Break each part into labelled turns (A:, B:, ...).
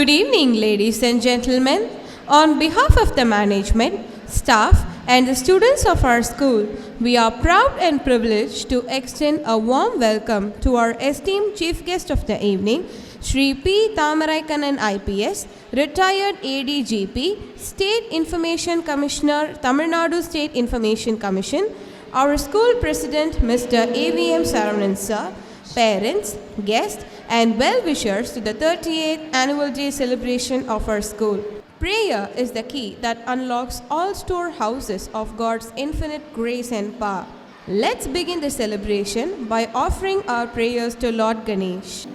A: Good evening, ladies and gentlemen. On behalf of the management, staff, and the students of our school, we are proud and privileged to extend a warm welcome to our esteemed chief guest of the evening, Shri P. Thamarai Kannan IPS, retired ADGP, State Information Commissioner, Tamilnadu State Information Commission, our school president, Mr. AV.Meiyappan Sir, parents, guests, and well-wishers to the 38th annual day celebration of our school. Prayer is the key that unlocks all storehouses of God's infinite grace and power. Let's begin the celebration by offering our prayers to Lord Ganesh.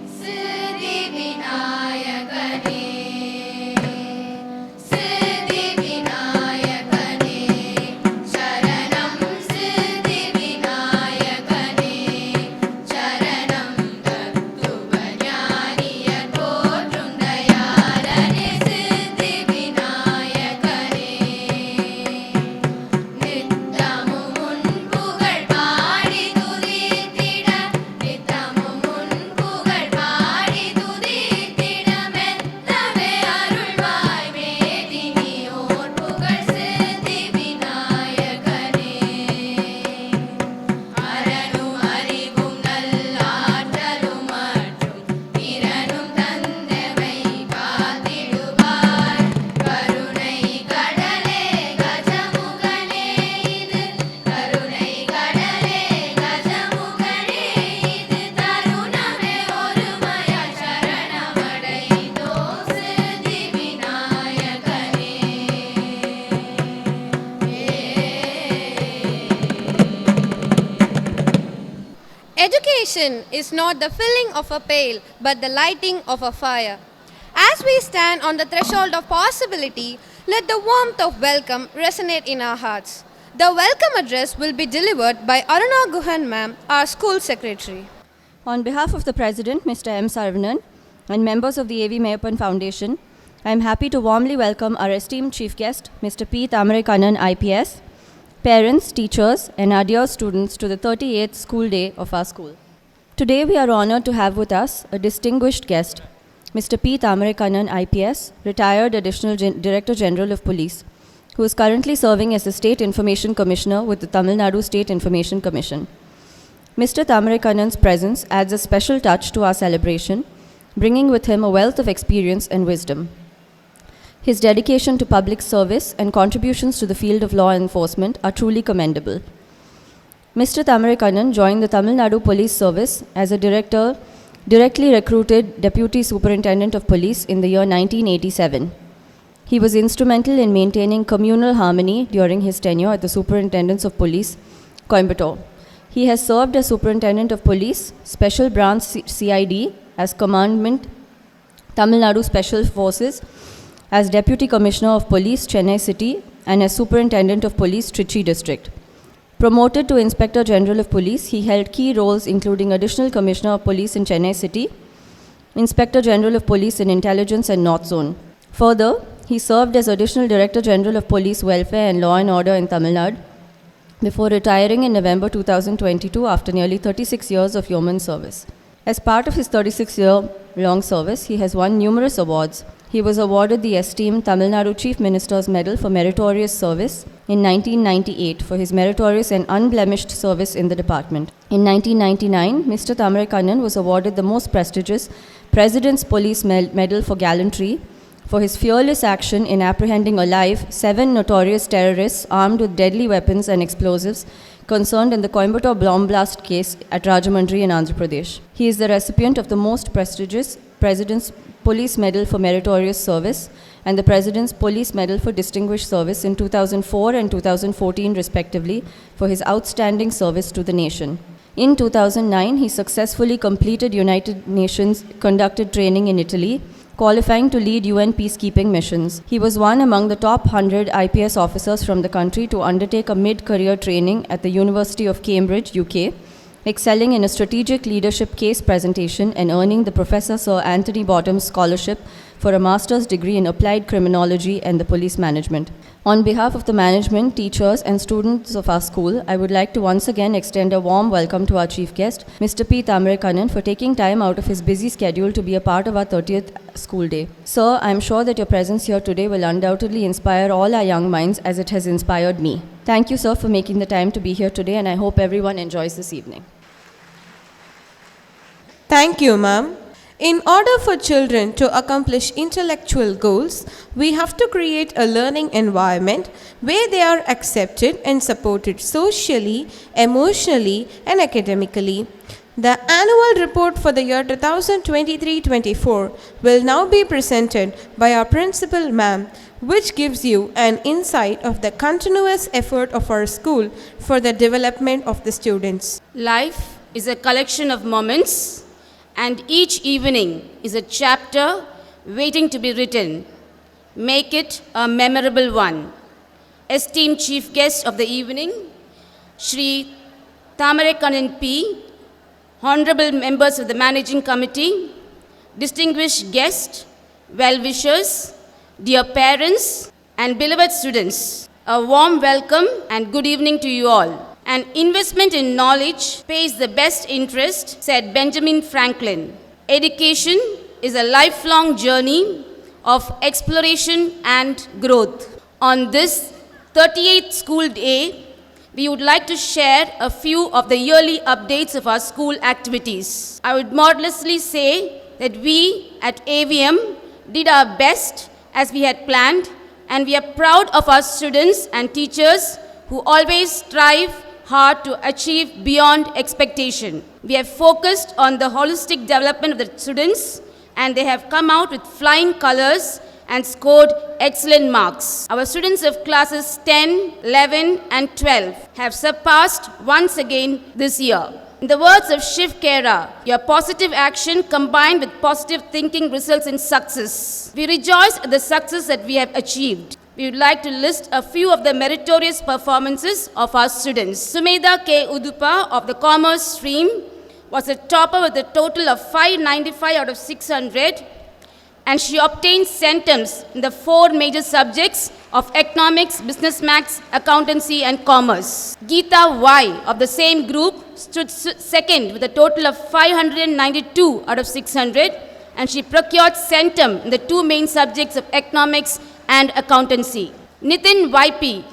B: Education is not the filling of a pail, but the lighting of a fire. As we stand on the threshold of possibility, let the warmth of welcome resonate in our hearts. The welcome address will be delivered by Aruna Guhan Ma'am, our school secretary.
C: On behalf of the President, Mr. M. Saravanan, and members of the AV.Meiyappan Foundation, I am happy to warmly welcome our esteemed chief guest, Mr. P. Thamarai Kannan IPS, parents, teachers, and our dear students to the 38th school day of our school. Today we are honored to have with us a distinguished guest, Mr. P. Thamarai Kannan IPS, retired Additional Director General of Police, who is currently serving as the State Information Commissioner with the Tamilnadu State Information Commission. Mr. Thamarai Kannan's presence adds a special touch to our celebration, bringing with him a wealth of experience and wisdom. His dedication to public service and contributions to the field of law enforcement are truly commendable. Mr. Thamarai Kannan joined the Tamil Nadu Police Service as a directly recruited Deputy Superintendent of Police in the year 1987. He was instrumental in maintaining communal harmony during his tenure at the Superintendence of Police, Coimbatore. He has served as Superintendent of Police, Special Branch CID, as Commandment, Tamil Nadu Special Forces, as Deputy Commissioner of Police, Chennai City, and as Superintendent of Police, Trichy District. Promoted to Inspector General of Police, he held key roles including Additional Commissioner of Police in Chennai City, Inspector General of Police in Intelligence and North Zone. Further, he served as Additional Director General of Police Welfare and Law and Order in Tamil Nadu before retiring in November 2022 after nearly 36 years of yeoman service. As part of his 36-year-long service, he has won numerous awards. He was awarded the esteemed Tamil Nadu Chief Minister's Medal for Meritorious Service in 1998 for his meritorious and unblemished service in the department. In 1999, Mr. Thamarai Kannan was awarded the most prestigious President's Police Medal for Gallantry for his fearless action in apprehending alive 7 notorious terrorists armed with deadly weapons and explosives concerned in the Coimbatore bomb blast case at Rajahmundry in Andhra Pradesh. He is the recipient of the most prestigious President's Police Medal for Meritorious Service and the President's Police Medal for Distinguished Service in 2004 and 2014 respectively for his outstanding service to the nation. In 2009, he successfully completed United Nations conducted training in Italy, qualifying to lead UN peacekeeping missions. He was one among the top 100 IPS officers from the country to undertake a mid-career training at the University of Cambridge, UK, excelling in a strategic leadership case presentation and earning the Professor Sir Anthony Bottom's Scholarship for a master's degree in applied criminology and the police management. On behalf of the management, teachers, and students of our school, I would like to once again extend a warm welcome to our chief guest, Mr. P. Thamarai Kannan, for taking time out of his busy schedule to be a part of our 30th school day. Sir, I am sure that your presence here today will undoubtedly inspire all our young minds as it has inspired me. Thank you, sir, for making the time to be here today, and I hope everyone enjoys this evening.
A: Thank you, ma'am. In order for children to accomplish intellectual goals, we have to create a learning environment where they are accepted and supported socially, emotionally, and academically. The annual report for the year 2023-24 will now be presented by our principal, ma'am, which gives you an insight of the continuous effort of our school for the development of the students.
D: Life is a collection of moments, and each evening is a chapter waiting to be written. Make it a memorable one. Esteemed chief guest of the evening, Shri Thamarai Kannan P., honorable members of the managing committee, distinguished guests, well-wishers, dear parents, and beloved students, a warm welcome and good evening to you all. An investment in knowledge pays the best interest, said Benjamin Franklin. Education is a lifelong journey of exploration and growth. On this 38th school day, we would like to share a few of the yearly updates of our school activities. I would modestly say that we at AVM did our best as we had planned, and we are proud of our students and teachers who always strive hard to achieve beyond expectation. We have focused on the holistic development of the students, and they have come out with flying colors and scored excellent marks. Our students of classes 10, 11, and 12 have surpassed once again this year. In the words of Shiv Khera, your positive action combined with positive thinking results in success. We rejoice at the success that we have achieved. We would like to list a few of the meritorious performances of our students. Sumedha K. Udupa of the Commerce stream was a topper with a total of 595 out of 600, and she obtained centums in the 4 major subjects of economics, business maths, accountancy, and commerce. Geeta Y. of the same group stood second with a total of 592 out of 600, and she procured centum in the 2 main subjects of economics and accountancy. Nitin YP,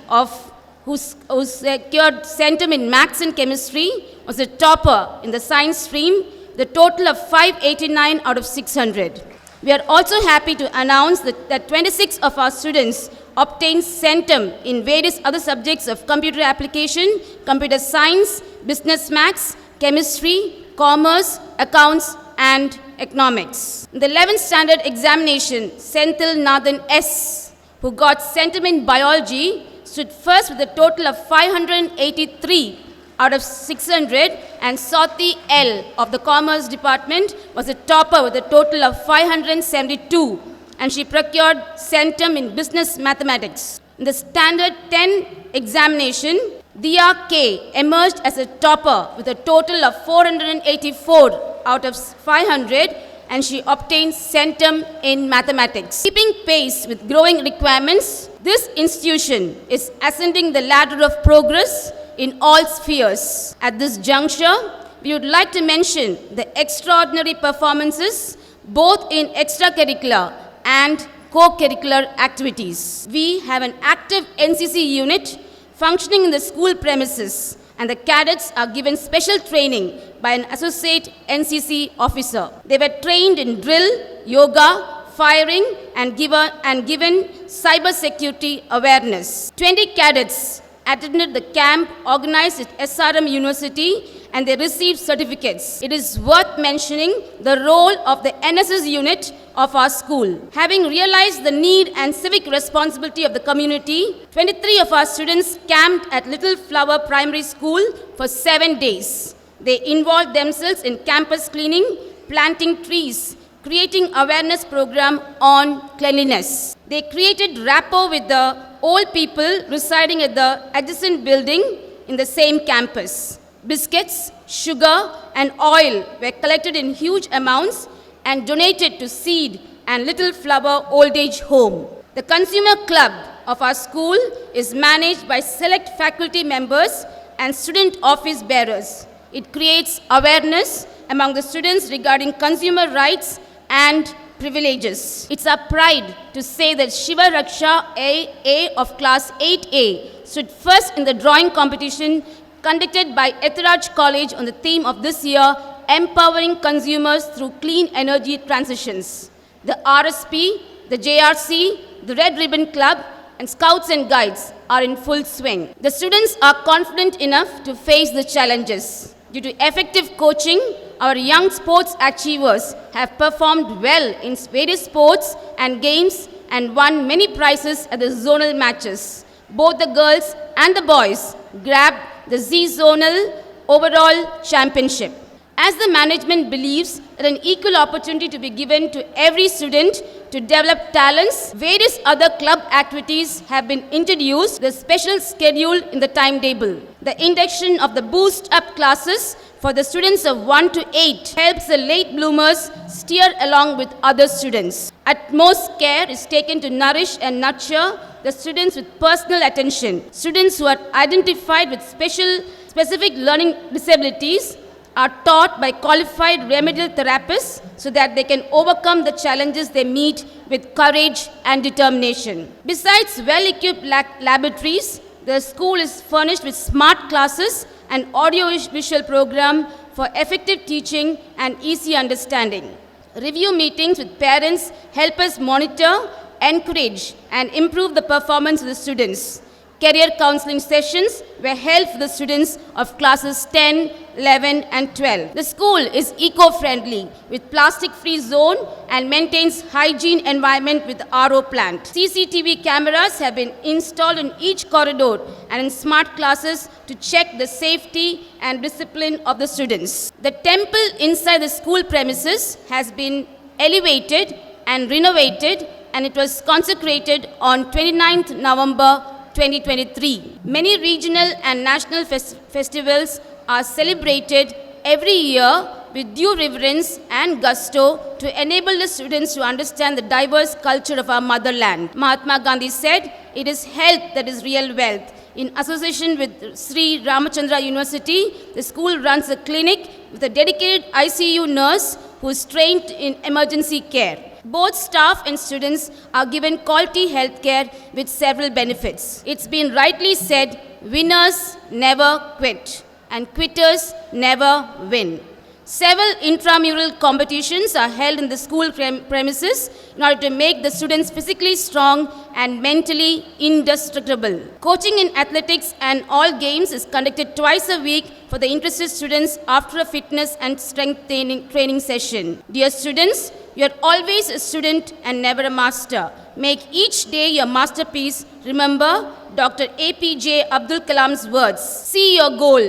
D: who secured centum in maths and chemistry, was a topper in the science stream, the total of 589 out of 600. We are also happy to announce that 26 of our students obtained centum in various other subjects of computer application, computer science, business maths, chemistry, commerce, accounts, and economics. In the 11th standard examination, Senthil Nathan S., who got centum in biology, stood first with a total of 583 out of 600, and Swati L. of the Commerce Department was a topper with a total of 572, and she procured centum in Business Mathematics. In the Standard 10 examination, Diya K. emerged as a topper with a total of 484 out of 500, and she obtained centum in mathematics. Keeping pace with growing requirements, this institution is ascending the ladder of progress in all spheres. At this juncture, we would like to mention the extraordinary performances both in extracurricular and co-curricular activities. We have an active NCC unit functioning in the school premises, and the cadets are given special training by an associate NCC officer. They were trained in drill, yoga, firing, and given cyber security awareness. 20 cadets attended the camp organized at SRM University, and they received certificates. It is worth mentioning the role of the NSS unit of our school. Having realized the need and civic responsibility of the community, 23 of our students camped at Little Flower Primary School for 7 days. They involved themselves in campus cleaning, planting trees, creating awareness program on cleanliness. They created rapport with the old people residing at the adjacent building in the same campus. Biscuits, sugar, and oil were collected in huge amounts and donated to seed and Little Flower Old Age Home. The Consumer Club of our school is managed by select faculty members and student office bearers. It creates awareness among the students regarding consumer rights and privileges. It's our pride to say that Shiva Raksha A of class 8A stood first in the drawing competition conducted by Etharaj College on the theme of this year, Empowering Consumers Through Clean Energy Transitions. The RSP, the JRC, the Red Ribbon Club, and Scouts and Guides are in full swing. The students are confident enough to face the challenges. Due to effective coaching, our young sports achievers have performed well in various sports and games and won many prizes at the zonal matches. Both the girls and the boys grabbed the Z-Zonal overall championship. As the management believes that an equal opportunity to be given to every student to develop talents, various other club activities have been introduced, the special schedule in the timetable. The induction of the Boost Up classes for the students of 1 to 8 helps the late bloomers steer along with other students. Utmost care is taken to nourish and nurture the students with personal attention. Students who are identified with specific learning disabilities are taught by qualified remedial therapists so that they can overcome the challenges they meet with courage and determination. Besides well-equipped laboratories, the school is furnished with smart classes and audio-visual program for effective teaching and easy understanding. Review meetings with parents help us monitor, encourage, and improve the performance of the students. Career counseling sessions were held for the students of classes 10, 11, and 12. The school is eco-friendly with plastic-free zone and maintains hygiene environment with RO plant. CCTV cameras have been installed in each corridor and in smart classes to check the safety and discipline of the students. The temple inside the school premises has been elevated and renovated, and it was consecrated on 29th November 2023. Many regional and national festivals are celebrated every year with due reverence and gusto to enable the students to understand the diverse culture of our motherland. Mahatma Gandhi said, "It is health that is real wealth." In association with Sri Ramachandra University, the school runs a clinic with a dedicated ICU nurse who is trained in emergency care. Both staff and students are given quality health care with several benefits. It's been rightly said, winners never quit and quitters never win. Several intramural competitions are held in the school premises in order to make the students physically strong and mentally indestructible. Coaching in athletics and all games is conducted twice a week for the interested students after a fitness and strength training session. Dear students, you are always a student and never a master. Make each day your masterpiece. Remember Dr. APJ Abdul Kalam's words. See your goal.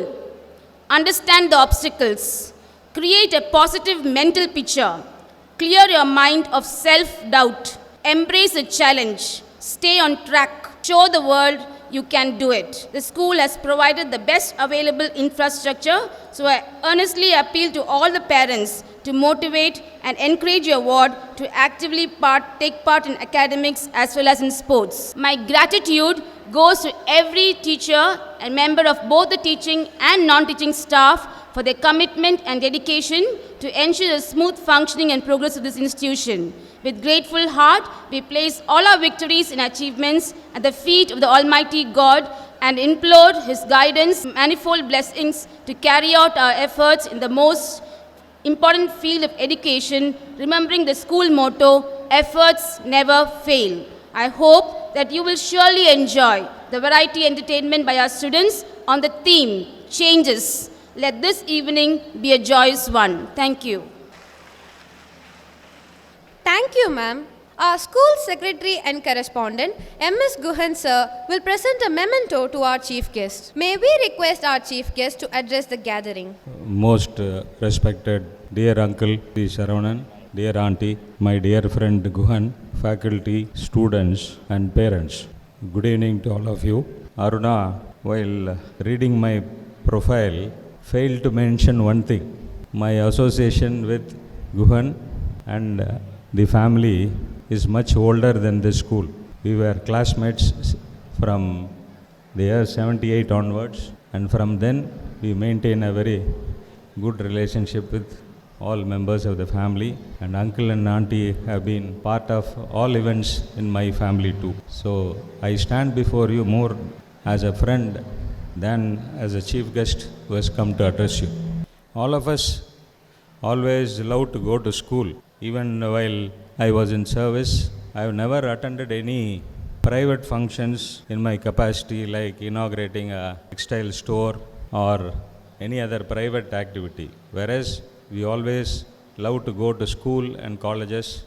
D: Understand the obstacles. Create a positive mental picture. Clear your mind of self-doubt. Embrace a challenge. Stay on track. Show the world you can do it. The school has provided the best available infrastructure, so I earnestly appeal to all the parents to motivate and encourage your ward to actively take part in academics as well as in sports. My gratitude goes to every teacher and member of both the teaching and non-teaching staff for their commitment and dedication to ensure the smooth functioning and progress of this institution. With grateful heart, we place all our victories and achievements at the feet of the Almighty God and implore His guidance, manifold blessings to carry out our efforts in the most important field of education, remembering the school motto, efforts never fail. I hope that you will surely enjoy the variety entertainment by our students on the theme, changes. Let this evening be a joyous one. Thank you.
B: Thank you, ma'am. Our school secretary and correspondent, M.S. Guhan sir, will present a memento to our chief guest. May we request our chief guest to address the gathering.
E: Most respected dear uncle P. Saravanan, dear auntie, my dear friend Guhan, faculty, students and parents. Good evening to all of you. Aruna, while reading my profile, failed to mention one thing. My association with Guhan and the family is much older than this school. We were classmates from the year 78 onwards, and from then we maintain a very good relationship with all members of the family, and uncle and auntie have been part of all events in my family too. So I stand before you more as a friend than as a chief guest who has come to address you. All of us always love to go to school. Even while I was in service, I have never attended any private functions in my capacity, like inaugurating a textile store or any other private activity. Whereas we always love to go to school and colleges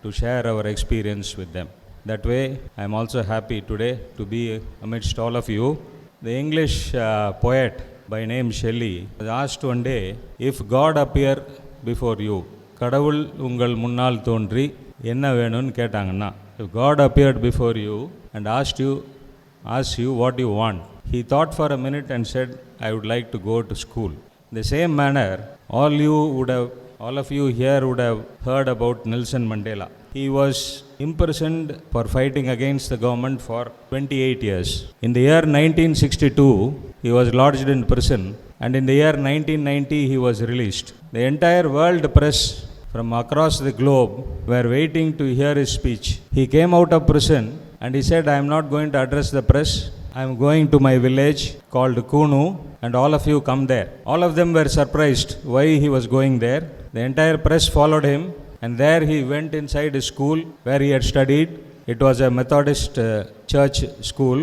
E: to share our experience with them. That way, I am also happy today to be amidst all of you. The English poet by name Shelley was asked one day, if God appear before you, கடவுள் உங்கள் முன்னால் தோன்றி என்ன வேணும்னு கேட்டாங்கன்னா, if God appeared before you and asked you what you want, he thought for a minute and said, I would like to go to school. In the same manner, all of you here would have heard about Nelson Mandela. He was imprisoned for fighting against the government for 28 years. In the year 1962, he was lodged in prison, and in the year 1990, he was released. The entire world press from across the globe were waiting to hear his speech. He came out of prison and he said, I am not going to address the press. I am going to my village called Kunu, and all of you come there. All of them were surprised why he was going there. The entire press followed him, and there he went inside his school where he had studied. It was a Methodist church school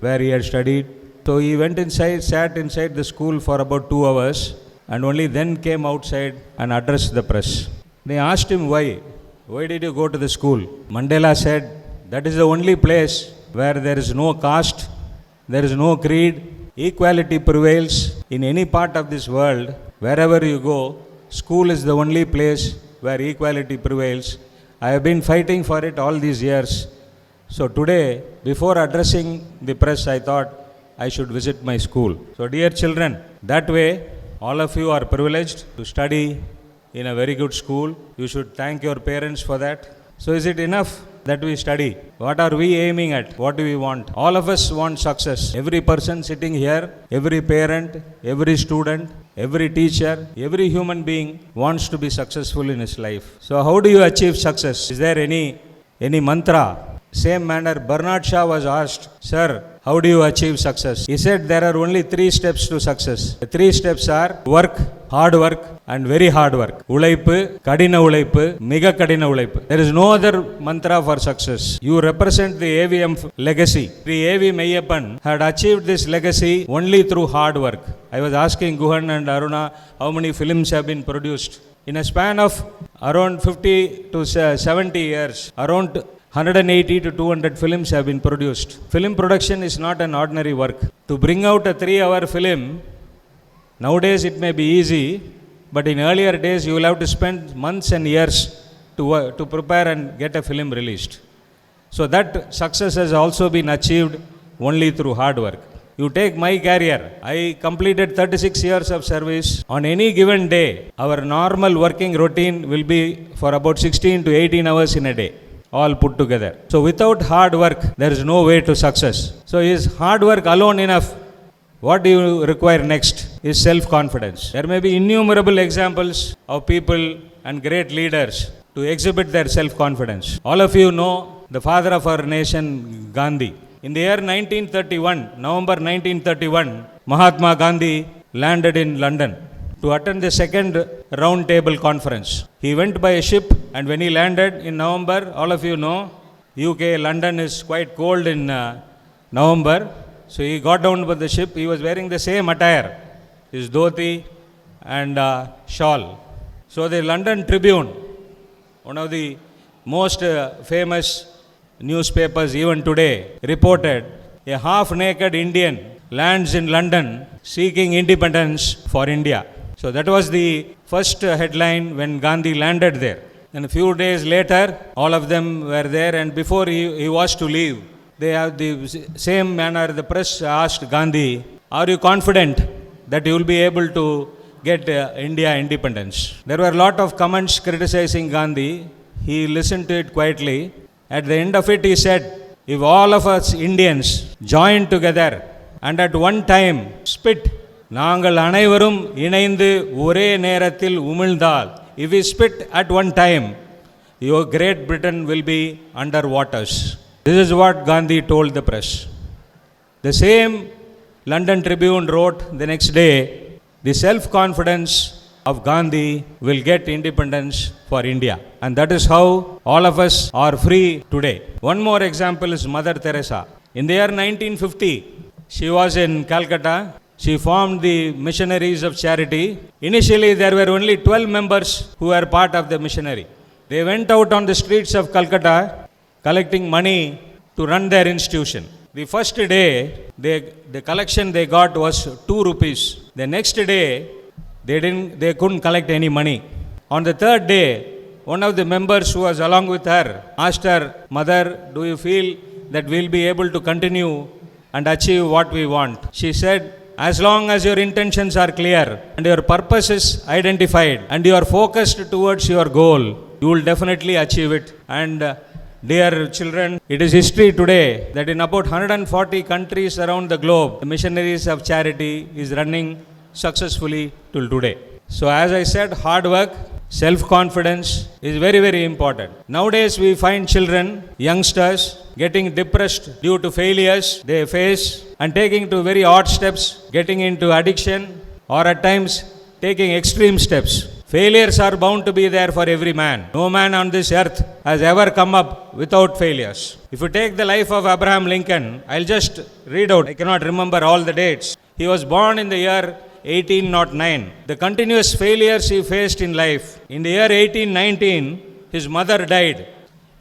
E: where he had studied. So he went inside, sat inside the school for about 2 hours, and only then came outside and addressed the press. They asked him why. Why did you go to the school? Mandela said, that is the only place where there is no caste, there is no creed, equality prevails in any part of this world. Wherever you go, school is the only place where equality prevails. I have been fighting for it all these years. So today, before addressing the press, I thought I should visit my school. So dear children, that way, all of you are privileged to study in a very good school. You should thank your parents for that. So is it enough that we study? What are we aiming at? What do we want? All of us want success. Every person sitting here, every parent, every student, every teacher, every human being wants to be successful in his life. So how do you achieve success? Is there any mantra? Same manner, Bernard Shaw was asked, Sir, how do you achieve success? He said there are only 3 steps to success. The 3 steps are work, hard work, and very hard work. Ulaipu, kadina ulaipu, mega kadina ulaipu. There is no other mantra for success. You represent the AVM legacy. The AV.Meiyappan had achieved this legacy only through hard work. I was asking Guhan and Aruna how many films have been produced. In a span of around 50 to 70 years, around 180 to 200 films have been produced. Film production is not an ordinary work. To bring out a 3-hour film, nowadays it may be easy, but in earlier days you will have to spend months and years to prepare and get a film released. So that success has also been achieved only through hard work. You take my career, I completed 36 years of service. On any given day, our normal working routine will be for about 16 to 18 hours in a day, all put together. So without hard work, there is no way to success. So is hard work alone enough? What do you require next is self-confidence. There may be innumerable examples of people and great leaders to exhibit their self-confidence. All of you know the father of our nation, Gandhi. In the year 1931, November 1931, Mahatma Gandhi landed in London to attend the second round table conference. He went by a ship, and when he landed in November, all of you know, UK, London is quite cold in November. So he got down by the ship. He was wearing the same attire, his dhoti and shawl. So the London Tribune, one of the most famous newspapers even today, reported a half-naked Indian lands in London seeking independence for India. So that was the first headline when Gandhi landed there. And a few days later, all of them were there, and before he was to leave, they have the same manner, the press asked Gandhi, are you confident that you will be able to get India independence? There were a lot of comments criticizing Gandhi.
F: He listened to it quietly. At the end of it, he said, if all of us Indians join together and at one time spit, நாங்கள் அனைவரும் இணைந்து ஒரே நேரத்தில் உமிழ்ந்தால், if we spit at one time, your Great Britain will be under waters. This is what Gandhi told the press. The same London Tribune wrote the next day, the self-confidence of Gandhi will get independence for India. And that is how all of us are free today. One more example is Mother Teresa. In the year 1950, she was in Calcutta. She formed the Missionaries of Charity. Initially, there were only 12 members who were part of the missionary. They went out on the streets of Calcutta collecting money to run their institution. The first day, the collection they got was 2 rupees. The next day, they couldn't collect any money. On the third day, one of the members who was along with her asked her, Mother, do you feel that we'll be able to continue and achieve what we want? She said, as long as your intentions are clear and your purpose is identified and you are focused towards your goal, you will definitely achieve it. And dear children, it is history today that in about 140 countries around the globe, the Missionaries of Charity is running successfully till today. So as I said, hard work, self-confidence is very, very important. Nowadays we find children, youngsters, getting depressed due to failures they face and taking to very odd steps, getting into addiction or at times taking extreme steps. Failures are bound to be there for every man. No man on this earth has ever come up without failures. If you take the life of Abraham Lincoln, I'll just read out. I cannot remember all the dates. He was born in the year 1809. The continuous failures he faced in life. In the year 1819, his mother died.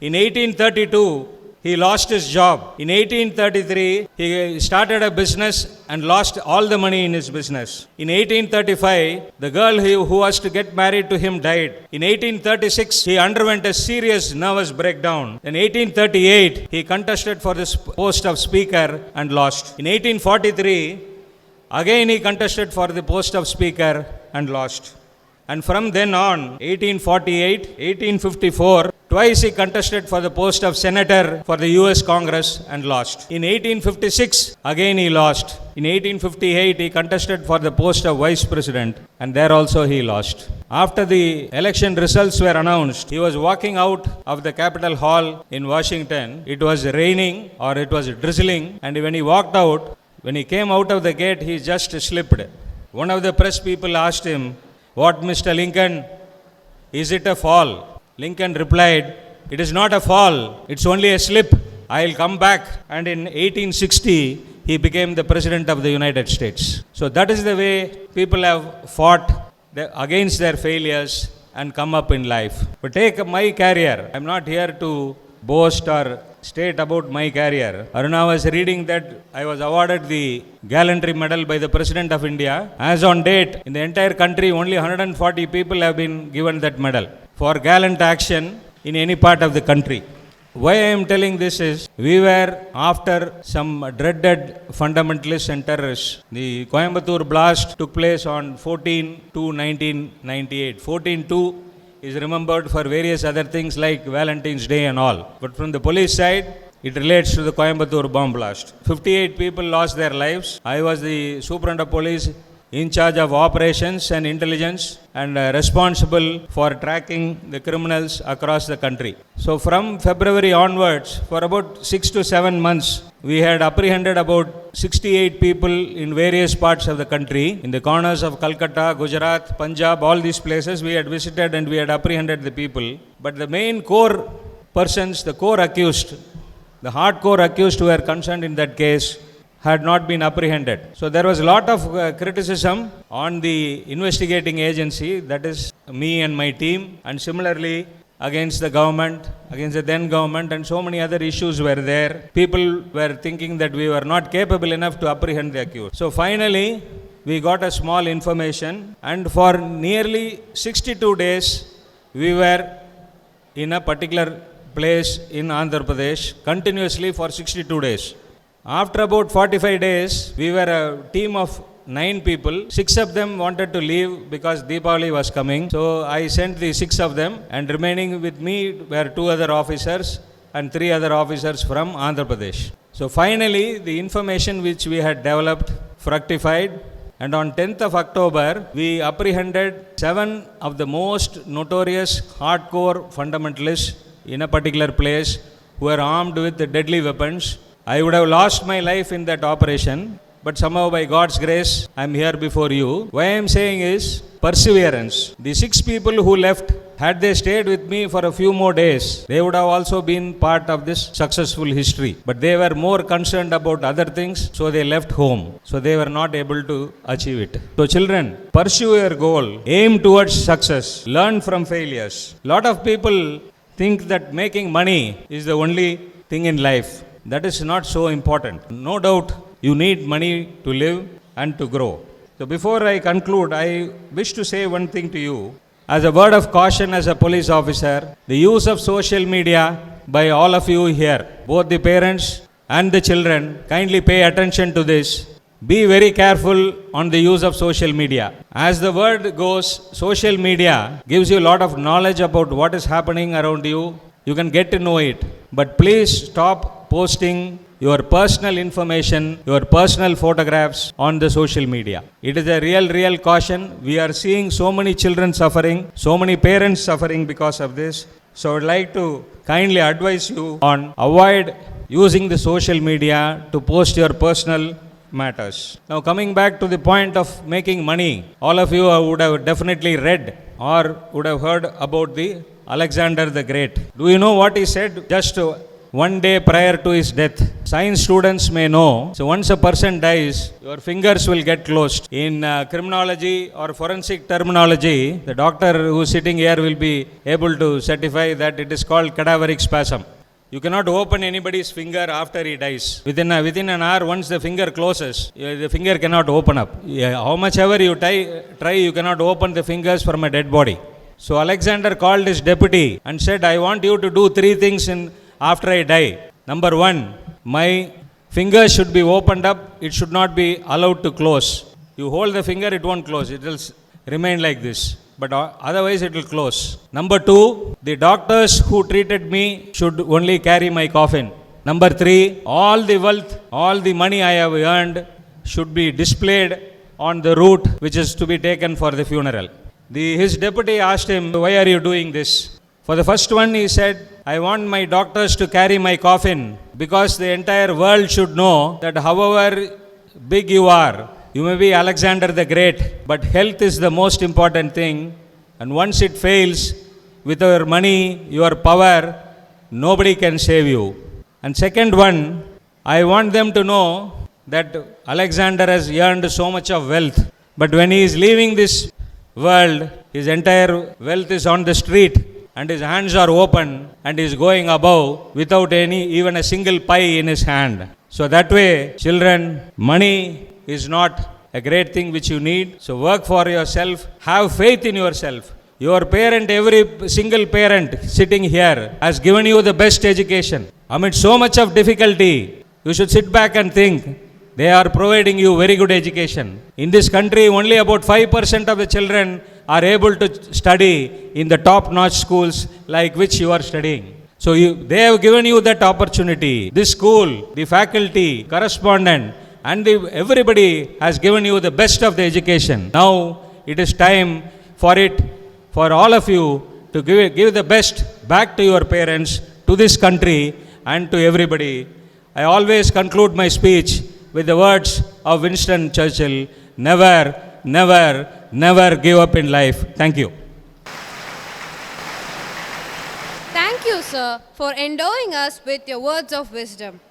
F: In 1832, he lost his job. In 1833, he started a business and lost all the money in his business. In 1835, the girl who was to get married to him died. In 1836, he underwent a serious nervous breakdown. In 1838, he contested for the post of speaker and lost. In 1843, again he contested for the post of speaker and lost. And from then on, 1848, 1854, twice he contested for the post of senator for the US Congress and lost. In 1856, again he lost. In 1858, he contested for the post of vice president and there also he lost. After the election results were announced, he was walking out of the Capitol Hall in Washington. It was raining or it was drizzling, and when he walked out, when he came out of the gate, he just slipped. One of the press people asked him, "What, Mr. Lincoln, is it a fall?" Lincoln replied, "It is not a fall, it's only a slip. I'll come back." And in 1860, he became the President of the United States. So that is the way people have fought against their failures and come up in life. But take my career. I'm not here to boast or state about my career. Aruna was reading that I was awarded the Gallantry Medal by the President of India. As on date, in the entire country, only 140 people have been given that medal for gallant action in any part of the country. Why I am telling this is, we were after some dreaded fundamentalists and terrorists. The Coimbatore blast took place on 14/2/1998. 14/2 is remembered for various other things like Valentine's Day and all. But from the police side, it relates to the Coimbatore bomb blast. 58 people lost their lives. I was the Superintendent of Police in charge of operations and intelligence and responsible for tracking the criminals across the country. So from February onwards, for about 6 to 7 months, we had apprehended about 68 people in various parts of the country. In the corners of Calcutta, Gujarat, Punjab, all these places we had visited and we had apprehended the people. But the main core persons, the core accused, the hardcore accused who were concerned in that case, had not been apprehended. So there was a lot of criticism on the investigating agency, that is me and my team, and similarly against the government, against the then government, and so many other issues were there. People were thinking that we were not capable enough to apprehend the accused. So finally, we got a small information, and for nearly 62 days, we were in a particular place in Andhra Pradesh continuously for 62 days. After about 45 days, we were a team of 9 people. 6 of them wanted to leave because Deepavali was coming. So I sent the 6 of them, and remaining with me were 2 other officers and 3 other officers from Andhra Pradesh. So finally, the information which we had developed fructified, and on 10th of October, we apprehended 7 of the most notorious hardcore fundamentalists in a particular place who were armed with deadly weapons. I would have lost my life in that operation, but somehow by God's grace, I am here before you. Why I am saying is perseverance. The 6 people who left, had they stayed with me for a few more days, they would have also been part of this successful history. But they were more concerned about other things, so they left home. So they were not able to achieve it. So children, pursue your goal, aim towards success, learn from failures. Lot of people think that making money is the only thing in life. That is not so important. No doubt you need money to live and to grow. So before I conclude, I wish to say one thing to you. As a word of caution as a police officer, the use of social media by all of you here, both the parents and the children, kindly pay attention to this. Be very careful on the use of social media. As the word goes, social media gives you a lot of knowledge about what is happening around you. You can get to know it. But please stop posting your personal information, your personal photographs on the social media. It is a real caution. We are seeing so many children suffering, so many parents suffering because of this. So I would like to kindly advise you on avoid using the social media to post your personal matters. Now coming back to the point of making money, all of you would have definitely read or would have heard about the Alexander the Great. Do you know what he said just one day prior to his death? Science students may know. So once a person dies, your fingers will get closed. In criminology or forensic terminology, the doctor who is sitting here will be able to certify that it is called cadaveric spasm. You cannot open anybody's finger after he dies. Within an hour, once the finger closes, the finger cannot open up. How much ever you try, you cannot open the fingers from a dead body. So Alexander called his deputy and said, I want you to do 3 things after I die. Number 1, my fingers should be opened up. It should not be allowed to close. You hold the finger, it won't close. It will remain like this. But otherwise it will close. Number 2, the doctors who treated me should only carry my coffin. Number 3, all the wealth, all the money I have earned should be displayed on the route which is to be taken for the funeral. His deputy asked him, why are you doing this? For the first one, he said, I want my doctors to carry my coffin because the entire world should know that however big you are, you may be Alexander the Great, but health is the most important thing. And once it fails, with your money, your power, nobody can save you. And second one, I want them to know that Alexander has earned so much of wealth, but when he is leaving this world, his entire wealth is on the street and his hands are open and he is going above without even a single pie in his hand. So that way, children, money is not a great thing which you need. So work for yourself, have faith in yourself. Your parent, every single parent sitting here has given you the best education. Amid so much of difficulty, you should sit back and think, they are providing you very good education. In this country, only about 5% of the children are able to study in the top-notch schools like which you are studying. So they have given you that opportunity. This school, the faculty, correspondent, and everybody has given you the best of the education. Now it is time for all of you to give the best back to your parents, to this country, and to everybody. I always conclude my speech with the words of Winston Churchill, never, never, never give up in life. Thank you.
B: Thank you, sir, for endowing us with your words of wisdom.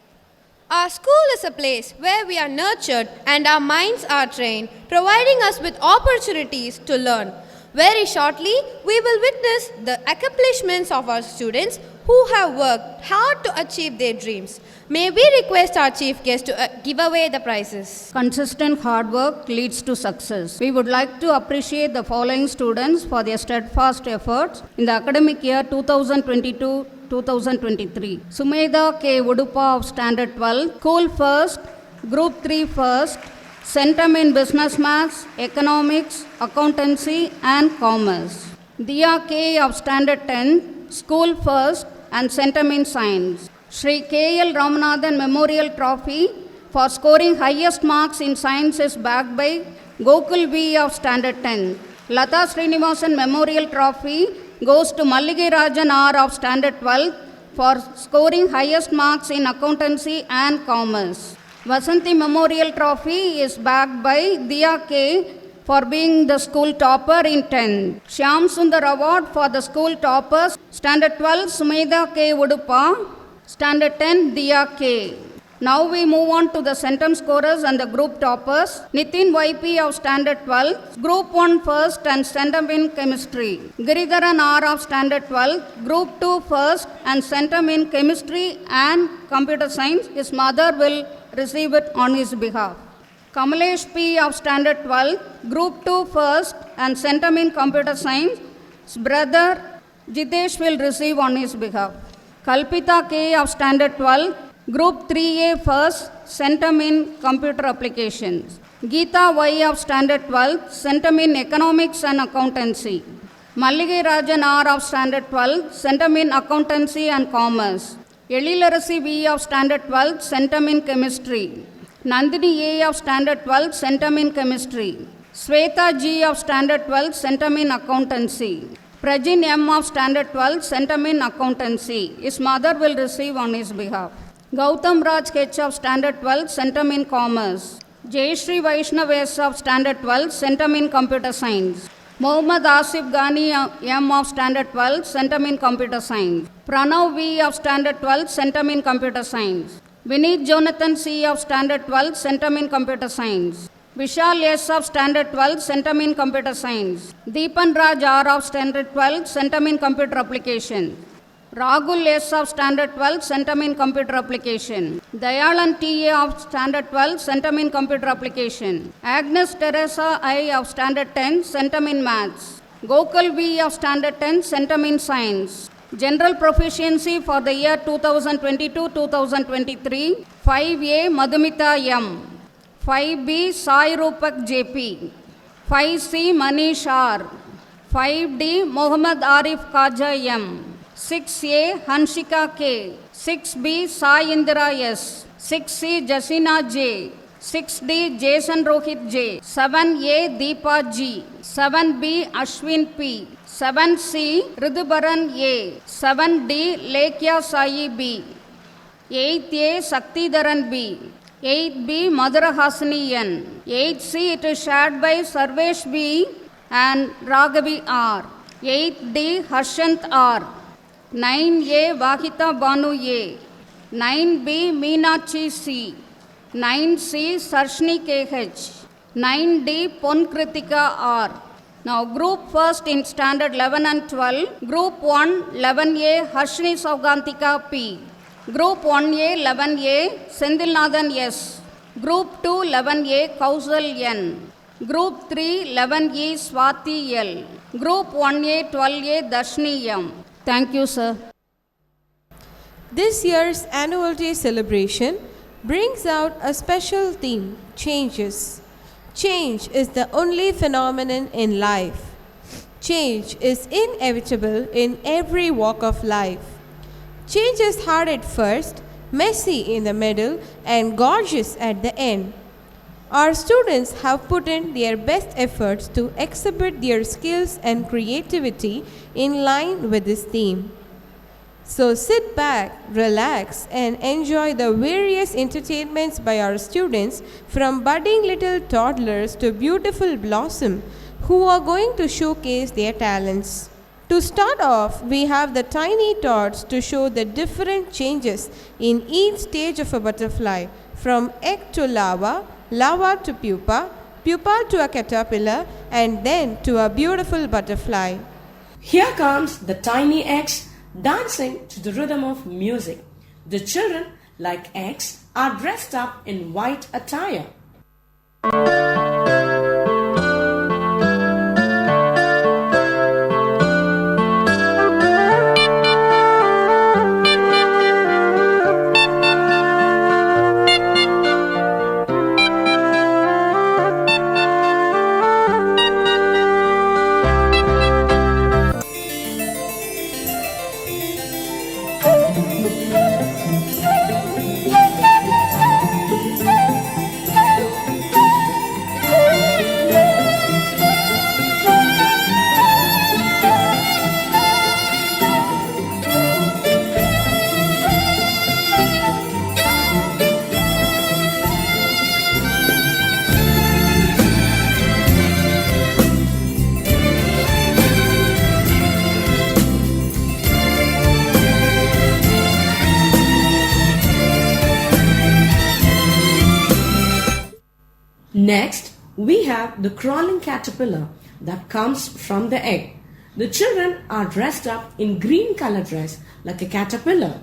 B: Our school is a place where we are nurtured and our minds are trained, providing us with opportunities to learn. Very shortly, we will witness the accomplishments of our students who have worked hard to achieve their dreams. May we request our chief guest to give away the prizes.
G: Consistent hard work leads to success. We would like to appreciate the following students for their steadfast efforts in the academic year 2022-2023. Sumedha K. Udupa of Standard 12, School First, Group 3 First, Centum in Business Maths, Economics, Accountancy and Commerce. Diya K of Standard 10, School First and Centum in Science. Shri K.L. Ramanathan Memorial Trophy for scoring highest marks in science is backed by Gokul V of Standard 10. Lata Srinivasan Memorial Trophy goes to Mallige Rajan R of Standard 12 for scoring highest marks in Accountancy and Commerce. Vasanti Memorial Trophy is backed by Diya K for being the school topper in 10. Shyam Sundar Award for the school toppers, Standard 12 Sumedha K. Udupa, Standard 10 Diya K. Now we move on to the Centum scorers and the group toppers. Nitin YP of Standard 12, Group 1 First and Centum in Chemistry. Giridharan R of Standard 12, Group 2 First and Centum in Chemistry and Computer Science. His mother will receive it on his behalf. Kamalesh P of Standard 12, Group 2 First and Centum in Computer Science. His brother Jitesh will receive on his behalf. Kalpita K of Standard 12, Group 3A First, Centum in Computer Applications. Geeta Y of Standard 12, Centum in Economics and Accountancy. Mallige Rajan R of Standard 12, Centum in Accountancy and Commerce. Elilarasi V of Standard 12, Centum in Chemistry. Nandini A of Standard 12, Centum in Chemistry. Sweta G of Standard 12, Centum in Accountancy. Prajin M of Standard 12, Centum in Accountancy. His mother will receive on his behalf. Gautam Raj H of Standard 12, Centum in Commerce. Jayashree Vaishnav S of Standard 12, Centum in Computer Science. Mohammad Asif Ghani M of Standard 12, Centum in Computer Science. Pranav V of Standard 12, Centum in Computer Science. Vineet Jonathan C of Standard 12, Centum in Computer Science. Vishal S of Standard 12, Centum in Computer Science. Deepan Raj R of Standard 12, Centum in Computer Application. Rahul S of Standard 12, Centum in Computer Application. Dayalan T.A. of Standard 12, Centum in Computer Application. Agnes Teresa I of Standard 10, Centum in Maths. Gokul V of Standard 10, Centum in Science. General Proficiency for the year 2022-2023, 5A Madhumita M. 5B Sai Rupak JP. 5C Manish R. 5D Mohammad Arif Kaja M. 6A Hanshika K. 6B Sai Indira S. 6C Jasina J. 6D Jason Rohit J. 7A Deepa G. 7B Ashwin P. 7C Ridubaran A. 7D Lekya Sai B. 8A Saktidaran B. 8B Madhurahasini N. 8C it is shared by Sarvesh B and Raghavi R. 8D Harshant R. 9A Vahita Banu A. 9B Meenachi C. 9C Sarshni KH. 9D Ponkritika R. Now group first in standard 11 and 12. Group 1 11A Harshni Saugantika P. Group 1A 11A Sendilnathan S. Group 2 11A Kausal N. Group 3 11E Swati L. Group 1A 12A Darshni M. Thank you, sir.
A: This year's annual day celebration brings out a special theme, changes. Change is the only phenomenon in life. Change is inevitable in every walk of life. Change is hard at first, messy in the middle, and gorgeous at the end. Our students have put in their best efforts to exhibit their skills and creativity in line with this theme. So sit back, relax, and enjoy the various entertainments by our students, from budding little toddlers to beautiful blossom, who are going to showcase their talents. To start off, we have the tiny tots to show the different changes in each stage of a butterfly, from egg to larva, larva to pupa, pupa to a caterpillar, and then to a beautiful butterfly.
H: Here comes the tiny eggs dancing to the rhythm of music. The children, like eggs, are dressed up in white attire. have the crawling caterpillar that comes from the egg. The children are dressed up in green color dress like a caterpillar.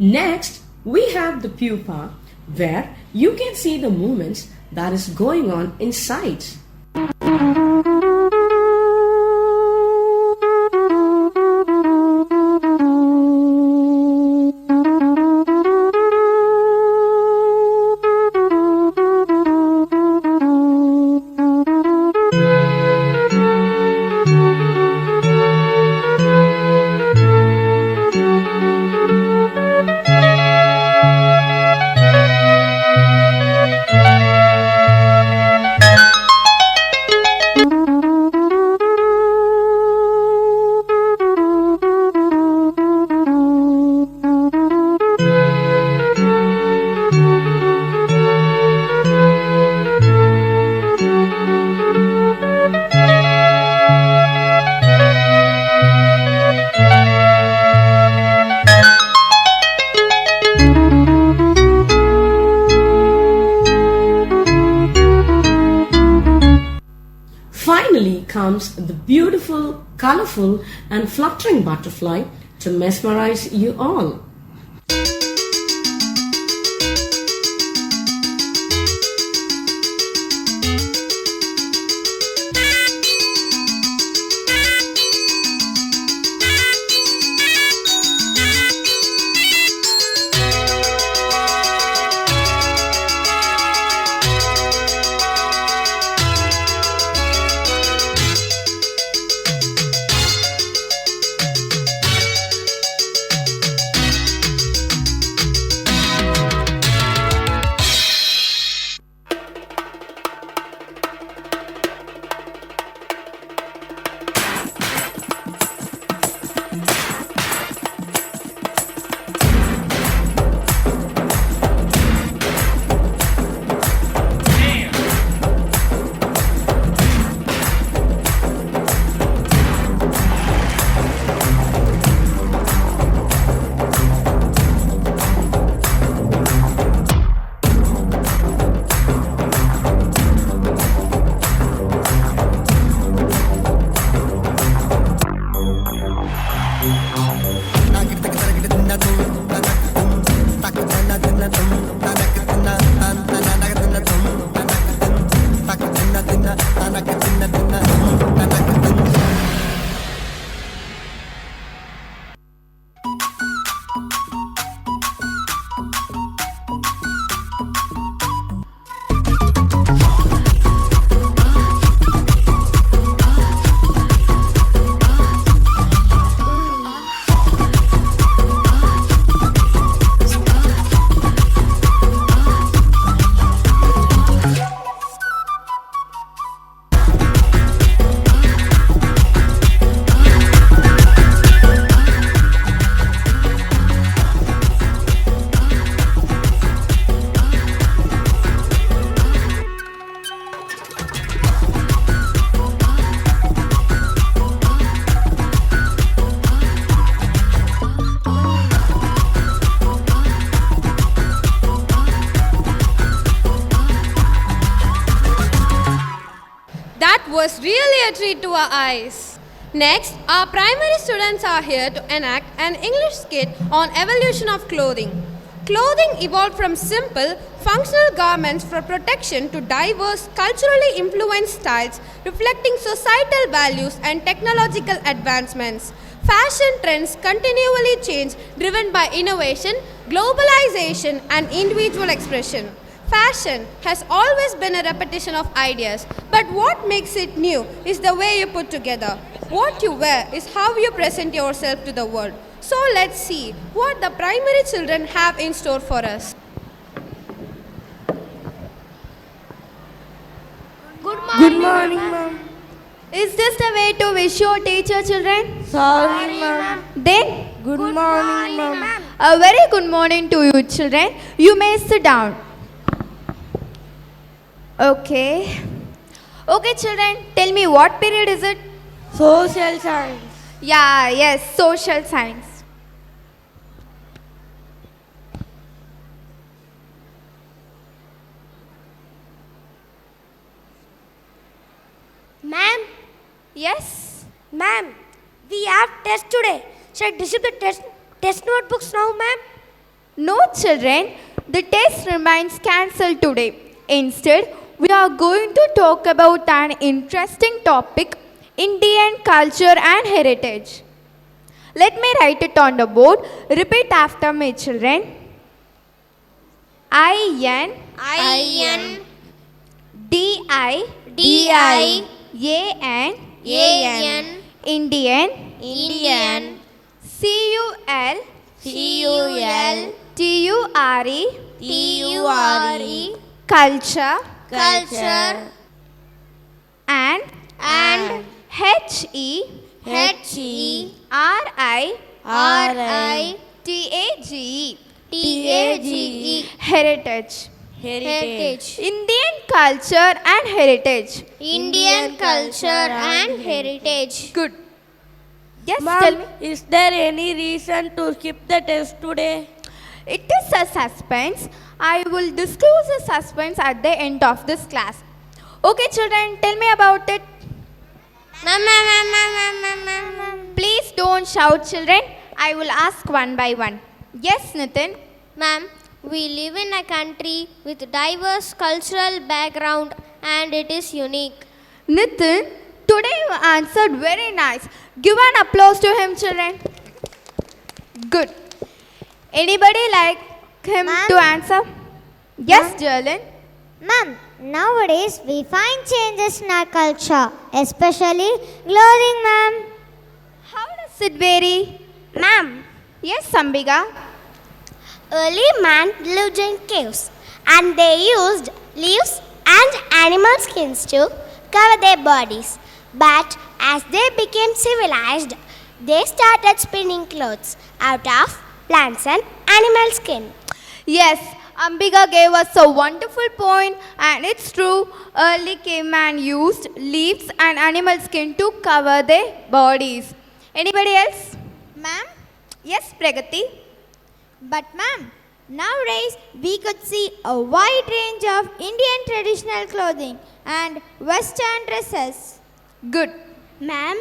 H: Next, we have the pupa, where you can see the movements that is going on inside. Finally comes the beautiful, colorful and fluttering butterfly to mesmerize you all.
B: Was really a treat to our eyes. Next, our primary students are here to enact an English skit on evolution of clothing. Clothing evolved from simple, functional garments for protection to diverse, culturally influenced styles reflecting societal values and technological advancements. Fashion trends continually change, driven by innovation, globalization, and individual expression. Fashion has always been a repetition of ideas, but what makes it new is the way you put together. What you wear is how you present yourself to the world. So let's see what the primary children have in store for us.
I: Good morning, ma'am.
J: Is this the way to wish your teacher, children?
I: Sorry, ma'am.
J: Then,
I: Good morning, ma'am.
J: a very good morning to you, children. You may sit down. Okay. Okay, children, tell me what period is it?
I: Social science.
J: Yes, social science.
K: Ma'am,
J: Yes?
K: ma'am, we have test today. Shall I distribute the test notebooks now, ma'am?
J: No, children, the test remains cancelled today. Instead, we are going to talk about an interesting topic, Indian culture and heritage. Let me write it on the board. Repeat after me, children. I-N D-I A-N Indian C-U-L T-U-R-E culture and H-E-R-I-T-A-G-E heritage. Indian culture and heritage. Good. Yes, tell me.
I: Ma'am, is there any reason to skip the test today?
J: It is a suspense. I will disclose the suspense at the end of this class. Okay, children, tell me about it. Please don't shout, children. I will ask one by one. Yes, Nitin?
K: Ma'am, we live in a country with diverse cultural background and it is unique.
J: Nitin, today you answered very nice. Give an applause to him, children. Good. Anybody like him to answer? Yes, Jalen.
K: Ma'am, nowadays we find changes in our culture, especially clothing, ma'am.
J: How does it vary?
K: Ma'am,
J: Yes, Sambiga.
K: early man lived in caves and they used leaves and animal skins to cover their bodies. But as they became civilized, they started spinning clothes out of plants and animal skin.
J: Yes, Ambika gave us a wonderful point, and it's true. Early caveman used leaves and animal skin to cover their bodies. Anybody else?
K: Ma'am,
J: Yes, Pragati.
K: but ma'am, nowadays we could see a wide range of Indian traditional clothing and western dresses.
J: Good.
K: Ma'am,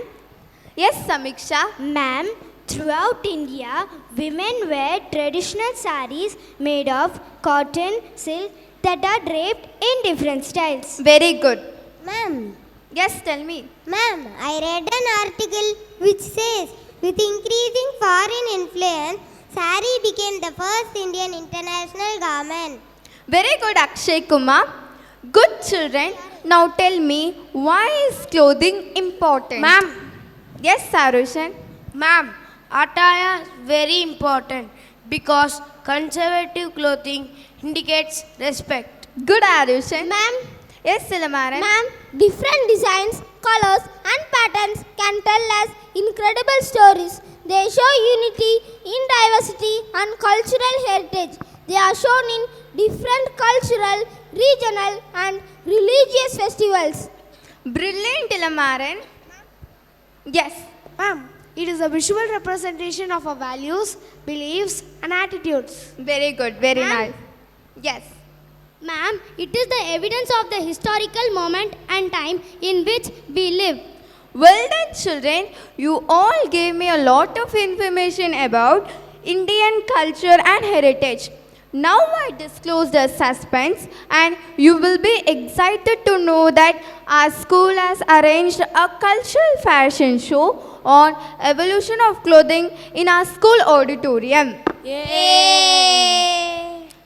J: Yes, Samiksha.
K: Ma'am, throughout India, women wear traditional saris made of cotton, silk that are draped in different styles.
J: Very good.
K: Ma'am,
J: Yes, tell me.
K: Ma'am, I read an article which says with increasing foreign influence, sari became the first Indian international garment.
J: Very good, Akshay Kumar. Good children. Now tell me, why is clothing important?
I: Ma'am.
J: Yes, Sarushan.
I: Ma'am, attire is very important because conservative clothing indicates respect.
J: Good, Arushan.
K: Ma'am,
J: Yes, Silamaran.
K: Ma'am, different designs, colors and patterns can tell us incredible stories. They show unity in diversity and cultural heritage. They are shown in different cultural, regional and religious festivals.
J: Brilliant, Ilamaran. Yes.
I: Ma'am, it is a visual representation of our values, beliefs and attitudes.
J: Very good. Very nice. Yes.
K: Ma'am, it is the evidence of the historical moment and time in which we live.
J: Well done, children. You all gave me a lot of information about Indian culture and heritage. Now I disclose the suspense, and you will be excited to know that our school has arranged a cultural fashion show on evolution of clothing in our school auditorium.
I: Yay!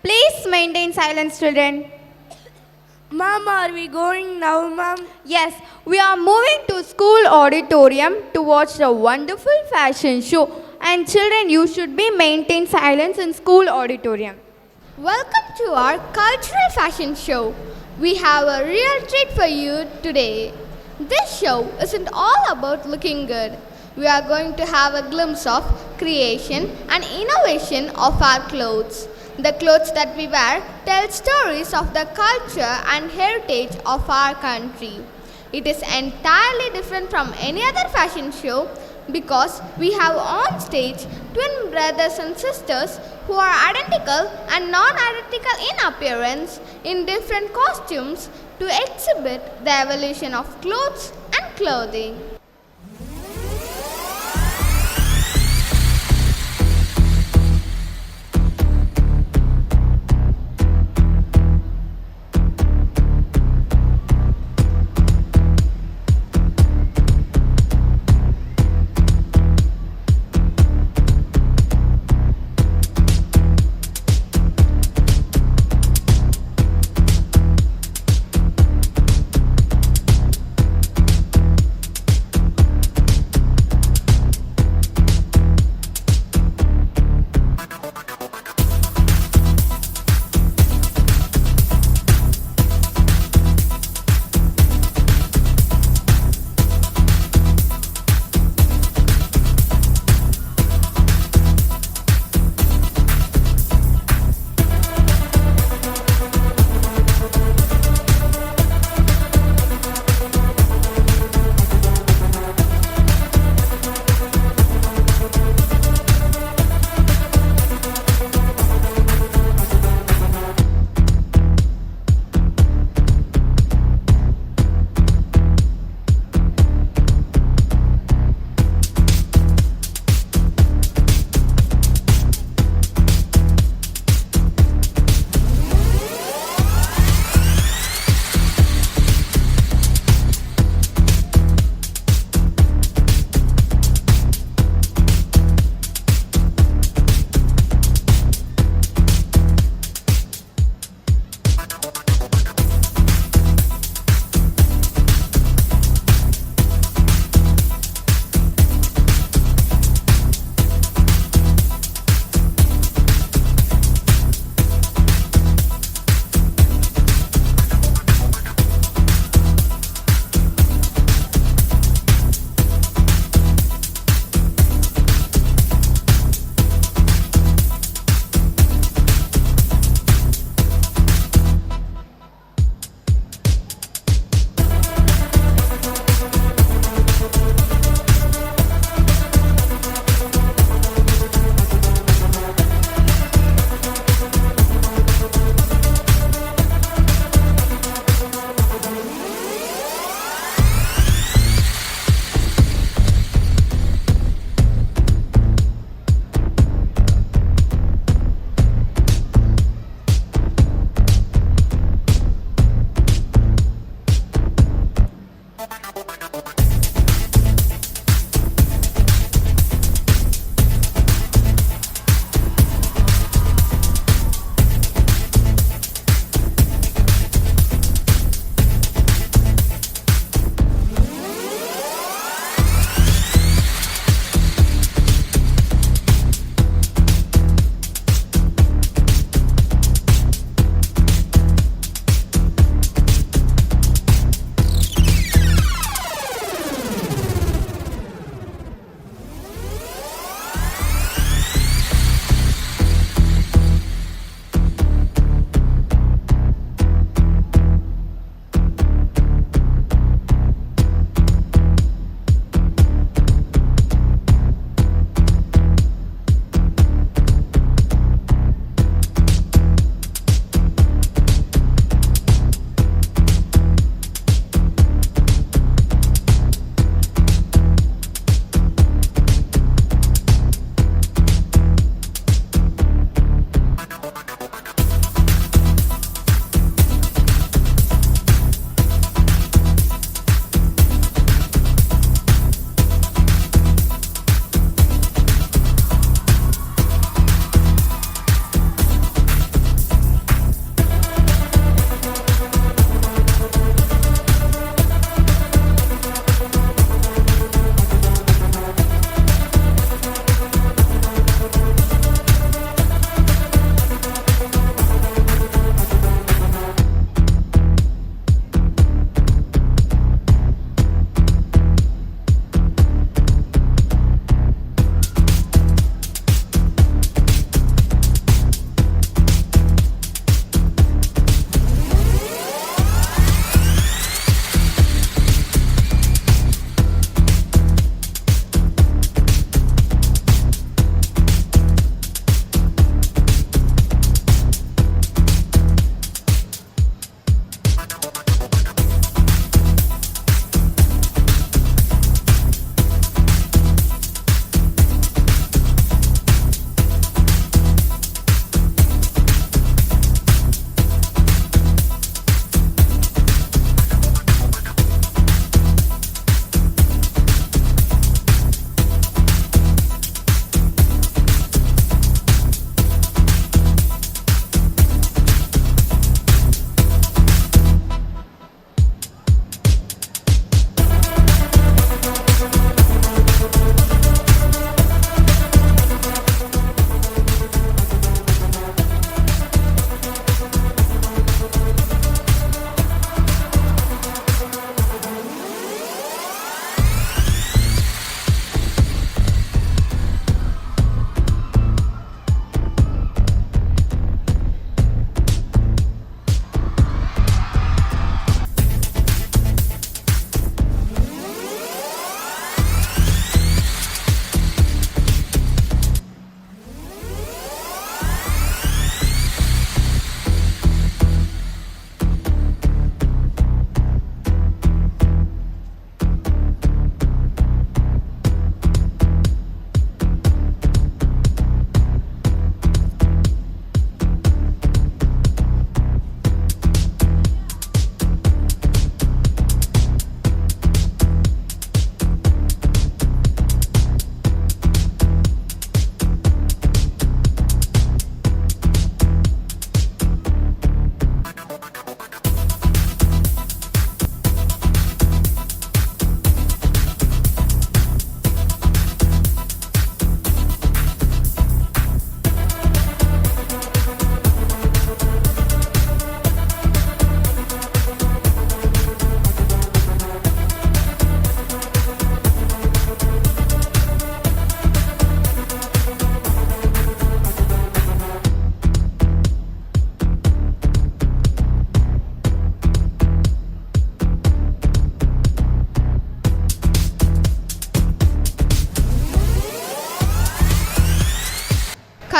J: Please maintain silence, children.
I: Ma'am, are we going now, ma'am?
J: Yes, we are moving to school auditorium to watch the wonderful fashion show. And children, you should be maintain silence in school auditorium.
L: Welcome to our cultural fashion show. We have a real treat for you today. This show isn't all about looking good. We are going to have a glimpse of creation and innovation of our clothes. The clothes that we wear tell stories of the culture and heritage of our country. It is entirely different from any other fashion show because we have on stage twin brothers and sisters who are identical and non-identical in appearance in different costumes to exhibit the evolution of clothes and clothing.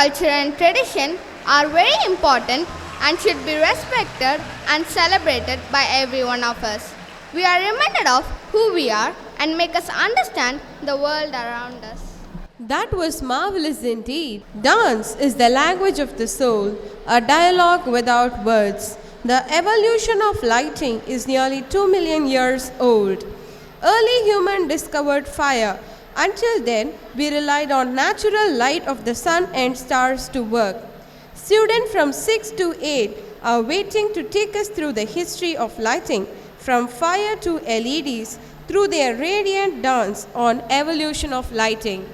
L: culture and tradition are very important and should be respected and celebrated by every one of us. We are reminded of who we are and make us understand the world around us.
A: That was marvelous indeed. Dance is the language of the soul, a dialogue without words. The evolution of lighting is nearly 2 million years old. Early humans discovered fire. Until then, we relied on natural light of the sun and stars to work. Students from 6 to 8 are waiting to take us through the history of lighting, from fire to LEDs, through their radiant dance on evolution of lighting.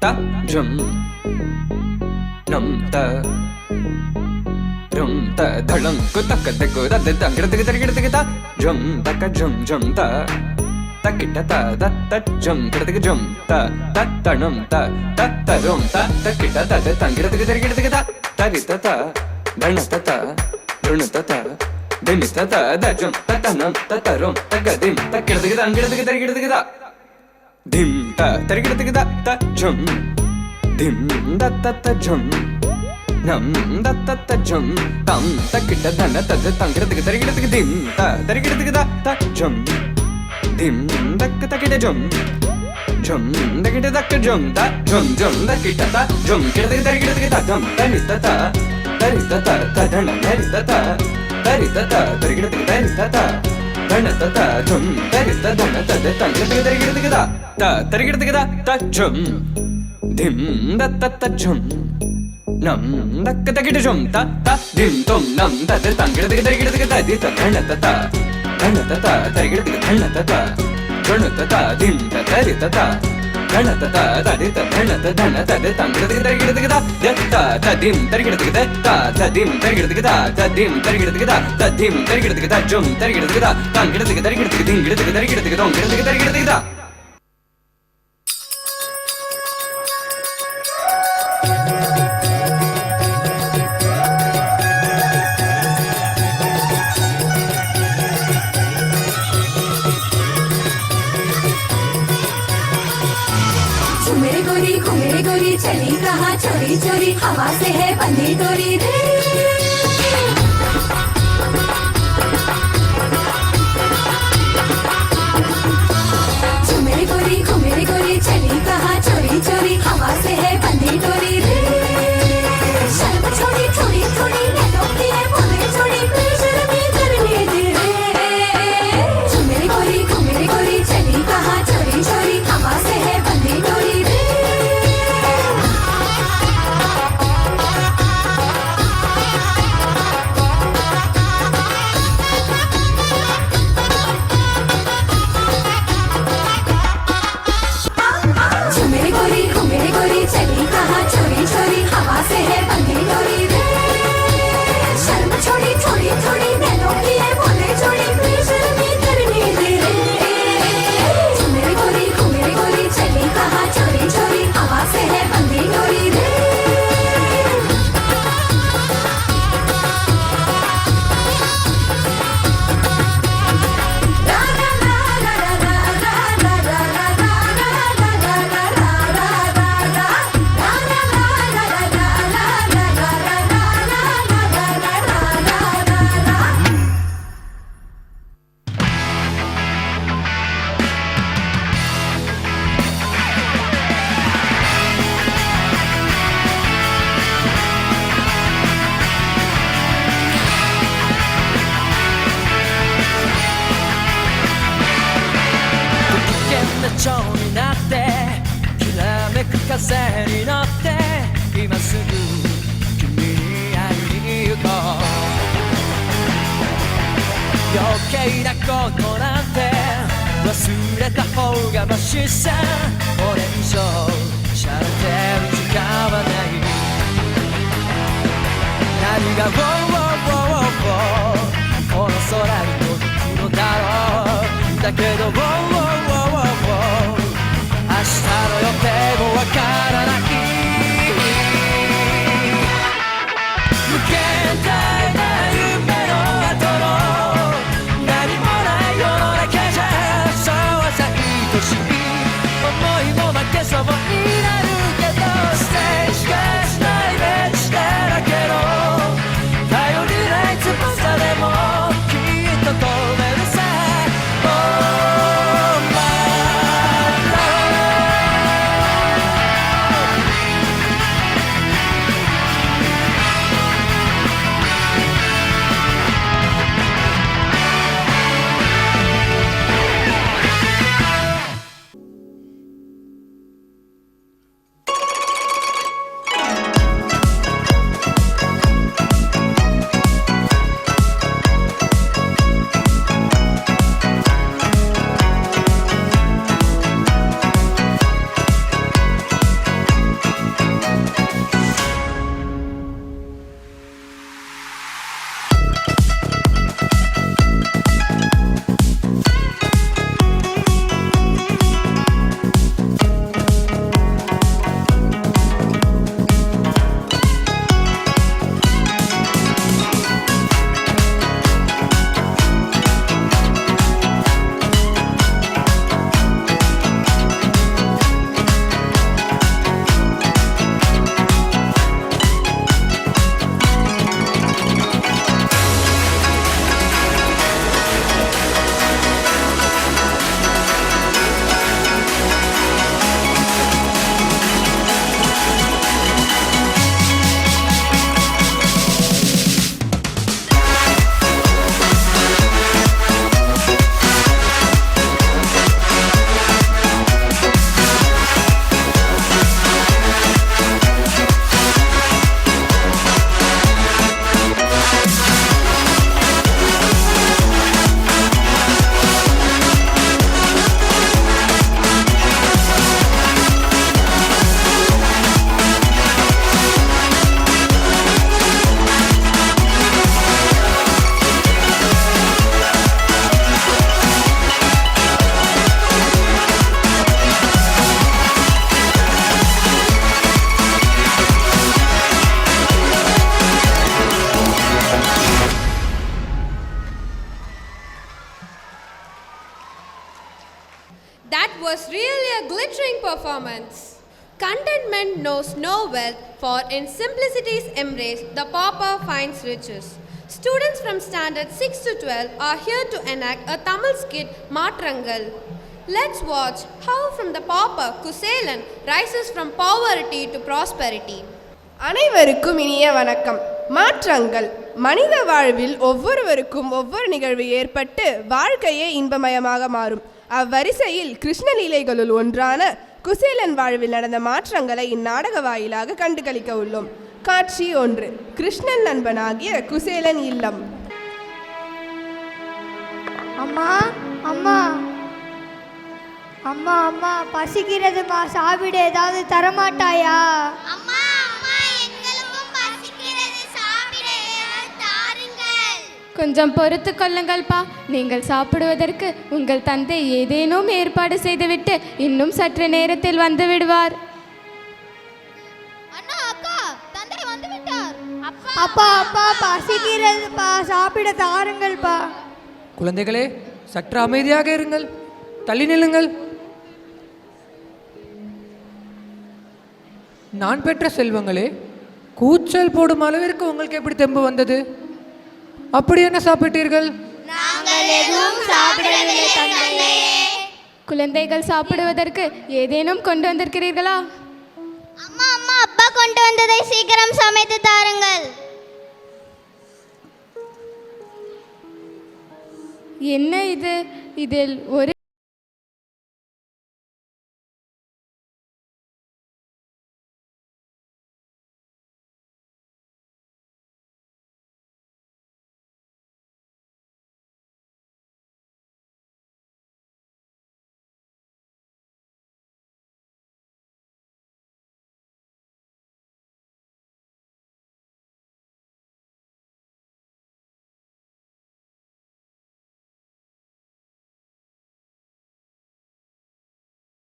M: ta drum nam ta rum ta dhalam ko tak tak ko da da gradagradagradagada ta drum ta ka drum drum ta takita ta da ta drum gradagradagam ta ta tanam ta ta tarum ta takita ta da gradagradagada ta tarita ta dhanata ta drunata ta dimistata da jum tatanam tatarum tagadim takirdigida angirdigida dim ta tarigirdigida ta jum dim da ta jum nam da ta jum tam takita dana tad tangirdigida dim ta tarigirdigida ta jum dim takita jum jum takita jum ta jum takita ta jum kirdigida jum tanistata taritata tadana taritata taritata tarigirdigida tanatata jum taritata tad tangirdigida ta tarigirdigida ta jum dim da ta jum nam dakata jum ta dim tum nam ta tangirdigida di tanatata tarigirdigida tanatata junatata dim ta taritata tanatata tadita tanatata tangirdigida ta dim tarigirdigida ta dim tarigirdigida ta dim tarigirdigida ta dim tarigirdigida jum tarigirdigida tangirdigida tarigirdigida
N: चली कहाँ चोरी चोरी हवा से है बंधी डोरी रे घुमेरी गोरी चली कहाँ चोरी चोरी हवा से है बंधी डोरी रे शर्म छोड़ी थोड़ी थोड़ी नैनों की है बोले छोड़ी बेशर्मी करने दे रे घुमेरी गोरी चली कहाँ चोरी चोरी हवा से है बंधी डोरी रे चली कहाँ चोरी चोरी हवा से है बंधी डोरी रे शर्म छोड़ी थोड़ी थोड़ी नैनों की है बोले छोड़ी बेशर्मी करने दे रे घुमेरी गोरी चली कहाँ चोरी चोरी हवा से है बंधी डोरी रे
O: 蝶になってきらめく風に乗って今すぐ君に会いに行こう余計なことなんて忘れた方がマシさこれ以上しゃれてる時間はない何がウォーウォーウォーウォーこの空に届くのだろうだけどウォーウォーウォーウォー明日の予定もわからない無限大な夢の後の何もない世の中じゃそうはさ愛しい思いも負けそうになるけどステージがしないベンチだらけの頼りない翼でもきっと飛べるさ
B: performance. Contentment knows no wealth, for in simplicity's embrace the pauper finds riches. Students from standard 6 to 12 are here to enact a Tamil skit, Matrangal. Let's watch how from the pauper Kuselan rises from poverty to prosperity.
P: அனைவருக்கும் இனிய வணக்கம். மாற்றங்கள். மனித வாழ்வில் ஒவ்வொருவருக்கும் ஒவ்வொரு நிகழ்வு ஏற்பட்டு வாழ்க்கையே இன்பமயமாக மாறும். அவ்வரிசையில் கிருஷ்ணலீலைகளுள் ஒன்றான குசேலன் வாழ்வில் நடந்த மாற்றங்களை இந்நாடக வாயிலாக கண்டுகளிக்க உள்ளோம். காட்சி 1. கிருஷ்ணன் நண்பனாகிய குசேலன் இல்லம்.
L: அம்மா அம்மா அம்மா அம்மா பசிக்கிறதுமா, சாப்பிட ஏதாவது தரமாட்டாயா?
K: அம்மா அம்மா எங்களுக்கும் பசிக்கிறது, சாப்பிட தாருங்கள்.
Q: கொஞ்சம் பொறுத்து கொள்ளுங்கள்ப்பா. நீங்கள் சாப்பிடுவதற்கு உங்கள் தந்தை ஏதேனும் ஏற்பாடு செய்துவிட்டு இன்னும் சற்று நேரத்தில் வந்து விடுவார்.
L: அண்ணா அக்கா, தந்தை வந்து விட்டார். அப்பா அப்பா பசிக்கிறதுப்பா, சாப்பிட தாருங்கள்ப்பா.
R: குழந்தைகளே, சற்று அமைதியாக இருங்கள், தள்ளி நில்லுங்கள். நான் பெற்ற செல்வங்களே, கூச்சல் போடும் அளவிற்கு உங்களுக்கு எப்படி தெம்பு வந்தது? அப்படி என்ன சாப்பிட்டீர்கள்?
Q: குழந்தைகள் சாப்பிடுவதற்கு ஏதேனும் கொண்டு வந்திருக்கிறீர்களா?
K: அம்மா அம்மா அப்பா கொண்டு வந்ததை சீக்கிரம் சமைத்து தாருங்கள்.
Q: என்ன இது? இதில் ஒரு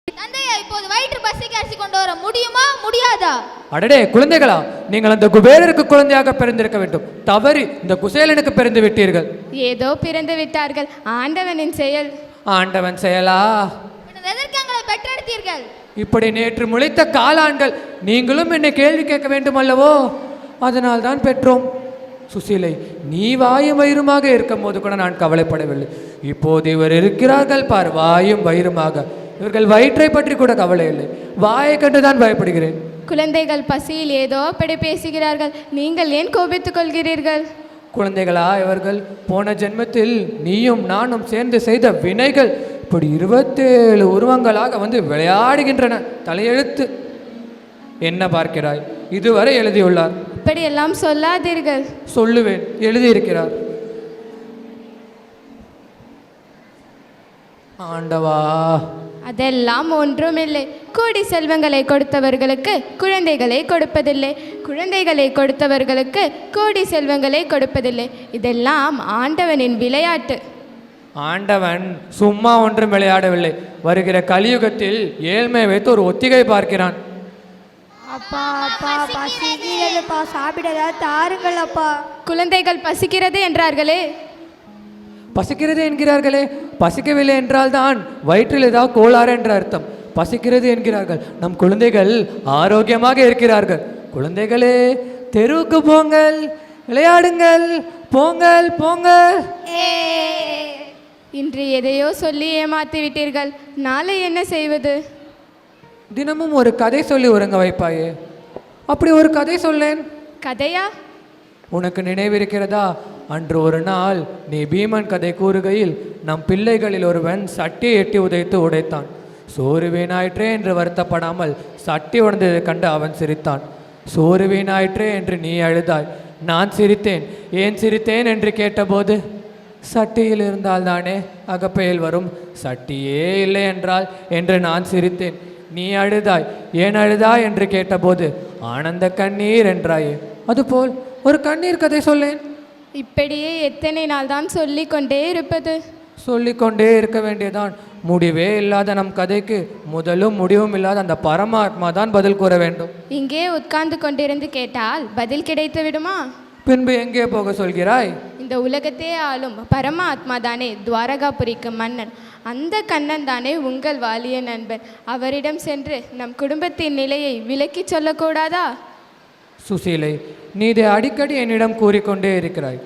L: தந்தையா, இப்போது வயிற்று பசிக்கு அரிசி கொண்டு வர முடியுமா முடியாதா?
R: அடடே குழந்தைகளா, நீங்கள் அந்த குபேரருக்கு குழந்தையாக பிறந்திருக்க வேண்டும். தவறி இந்த குசேலனுக்கு பிறந்து விட்டீர்கள்.
Q: ஏதோ பிறந்து விட்டார்கள். ஆண்டவனின் செயல்.
R: ஆண்டவன் செயலா?
L: எதற்கு எங்களை பெற்றெடுத்தீர்கள்?
R: இப்படி நேற்று முளைத்த காளான்கள் நீங்களும் என்னை கேள்வி கேட்க வேண்டும் அல்லவோ? அதனால் தான் பெற்றோம். சுசீலை, நீ வாயும் வயிறுமாக இருக்கும் போது கூட நான் கவலைப்படவில்லை. இப்போது இவர் இருக்கிறார்கள் பார், வாயும் வயிறுமாக. இவர்கள் வயிற்றை பற்றி கூட கவலை இல்லை, வாயை கண்டுதான் பயப்படுகிறேன்.
Q: குழந்தைகள் பசியில் ஏதோ அப்படி பேசுகிறார்கள். நீங்கள் ஏன் கோபித்துக் கொள்கிறீர்கள்?
R: குழந்தைகளா, இவர்கள் போன ஜென்மத்தில் நீயும் நானும் சேர்ந்து செய்த வினைகள் இப்படி 27 உருவங்களாக வந்து விளையாடுகின்றன. தலையெழுத்து. என்ன பார்க்கிறாய்? இதுவரை எழுதியுள்ளார்.
Q: இப்படியெல்லாம் சொல்லாதீர்கள்.
R: சொல்லுவேன், எழுதியிருக்கிறார். ஆண்டவா,
Q: அதெல்லாம் ஒன்றுமில்லை. கோடி செல்வங்களை கொடுத்தவர்களுக்கு குழந்தைகளை கொடுப்பதில்லை, குழந்தைகளை கொடுத்தவர்களுக்கு கோடி செல்வங்களை கொடுப்பதில்லை. இதெல்லாம் ஆண்டவனின் விளையாட்டு.
R: ஆண்டவன் சும்மா ஒன்றும் விளையாடவில்லை. வருகிற கலியுகத்தில் ஏழ்மை வைத்து ஒரு ஒத்திகை பார்க்கிறான்.
L: அப்பா அப்பா பசிக்கிறதுப்பா, சாப்பிட தாருங்கள் அப்பா.
Q: குழந்தைகள் பசிக்கிறது என்றார்களே.
R: பசிக்கிறது என்கிறார்களே, பசிக்கவில்லை என்றால் தான் வயிற்றில் ஏதாவது கோளாறு என்ற அர்த்தம். பசிக்கிறது என்கிறார்கள். நம் குழந்தைகள் ஆரோக்கியமாக இருக்கிறார்கள். குழந்தைகளே, தெருவுக்கு போங்கள், விளையாடுங்கள், போங்கள் போங்கள்.
Q: இன்று எதையோ சொல்லி ஏமாத்தி விட்டீர்கள். நாளை என்ன செய்வது?
R: தினமும் ஒரு கதை சொல்லி உறங்க வைப்பாயே, அப்படி ஒரு கதை சொல்லேன்.
Q: கதையா?
R: உனக்கு நினைவிருக்கிறதா? அன்று ஒரு நாள் நீ பீமன் கதை கூறுகையில் நம் பிள்ளைகளில் ஒருவன் சட்டியை எட்டி உதைத்து உடைத்தான். சோறு வீணாயிற்றே என்று வருத்தப்படாமல் சட்டி உடைந்ததை கண்டு அவன் சிரித்தான். சோறு வீணாயிற்றே என்று நீ அழுதாய். நான் சிரித்தேன். ஏன் சிரித்தேன் என்று கேட்டபோது, சட்டியில் இருந்தால் தானே அகப்பையில் வரும், சட்டியே இல்லை என்றால் என்று நான் சிரித்தேன். நீ அழுதாய். ஏன் அழுதாய் என்று கேட்டபோது ஆனந்த கண்ணீர் என்றாயே. அதுபோல் ஒரு கண்ணீர் கதை சொல்லேன்.
Q: இப்படியே எத்தனை நாள் தான் சொல்லிக்கொண்டே இருப்பது?
R: சொல்லிக்கொண்டே இருக்க வேண்டியதான். முடிவே இல்லாத நம் கதைக்கு முதலும் முடிவும் இல்லாத அந்த பரமாத்மா தான் பதில் கூற வேண்டும்.
Q: இங்கே உட்கார்ந்து கொண்டிருந்து கேட்டால் பதில் கிடைத்து விடுமா?
R: பின்பு எங்கே போக சொல்கிறாய்?
Q: இந்த உலகத்தே ஆளும் பரமாத்மா தானே துவாரகாபுரிக்கு மன்னன். அந்த கண்ணன் தானே உங்கள் வாலிய நண்பன். அவரிடம் சென்று நம் குடும்பத்தின் நிலையை விலக்கி சொல்லக்கூடாதா?
R: சுசீலை, நீ இதை அடிக்கடி என்னிடம் கூறிக்கொண்டே இருக்கிறாய்.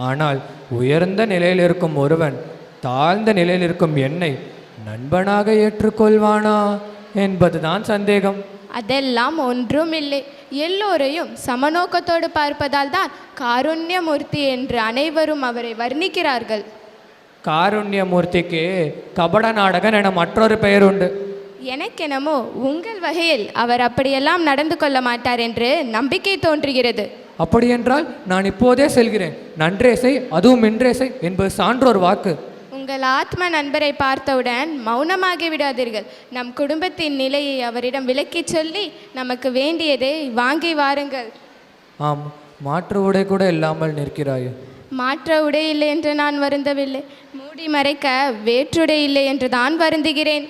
R: ஆனால் உயர்ந்த நிலையில் இருக்கும் ஒருவன் தாழ்ந்த நிலையில் இருக்கும் என்னை நண்பனாக ஏற்றுக்கொள்வானா என்பதுதான் சந்தேகம்.
Q: அதெல்லாம் ஒன்றும் இல்லை. எல்லோரையும் சமநோக்கத்தோடு பார்ப்பதால் தான் காருண்யமூர்த்தி என்று அனைவரும் அவரை வர்ணிக்கிறார்கள்.
R: காருண்யமூர்த்திக்கு கபட நாடகன் என மற்றொரு பெயர் உண்டு.
Q: எனக்கெனமோ உங்கள் வகையில் அவர் அப்படியெல்லாம் நடந்து கொள்ள மாட்டார் என்று நம்பிக்கை தோன்றுகிறது.
R: அப்படியென்றால் நான் இப்போதே செல்கிறேன். நன்றே செய் அதுவும் இன்றே செய் என்பது சான்றோர் வாக்கு.
Q: உங்கள் ஆத்ம நண்பரை பார்த்தவுடன் மௌனமாகி விடாதீர்கள். நம் குடும்பத்தின் நிலையை அவரிடம் விளக்கி சொல்லி நமக்கு வேண்டியதை வாங்கி வாருங்கள்.
R: ஆம், மாற்று உடை கூட இல்லாமல் நிற்கிறாய்.
Q: மாற்ற உடை இல்லை என்று நான் வருந்தவில்லை. மூடி மறைக்க வேற்றுடை இல்லை என்று தான் வருந்துகிறேன்.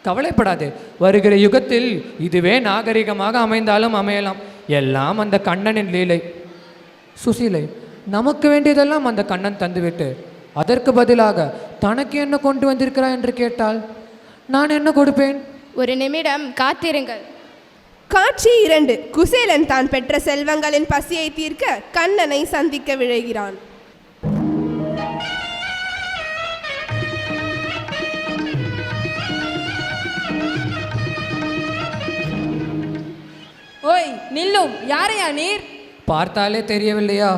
R: கவலைப்படாதே, வருகிற யுகத்தில் இதுவே நாகரிகமாக அமைந்தாலும் அமையலாம். எல்லாம் அந்த கண்ணனின் லீலை. சுசீலை, நமக்கு வேண்டியதெல்லாம் அந்த கண்ணன் தந்துவிட்டு அதற்கு பதிலாக தனக்கு என்ன கொண்டு வந்திருக்கிறாய் என்று கேட்டால் நான் என்ன கொடுப்பேன்?
Q: ஒரு நிமிடம் காத்திருங்கள்.
P: காட்சி 2. குசேலன் தான் பெற்ற செல்வங்களின் பசியை தீர்க்க கண்ணனை சந்திக்க விழைகிறான்.
S: ஓய் நில்லும், யாரையா நீர்?
R: பார்த்தாலே தெரியவில்லையா?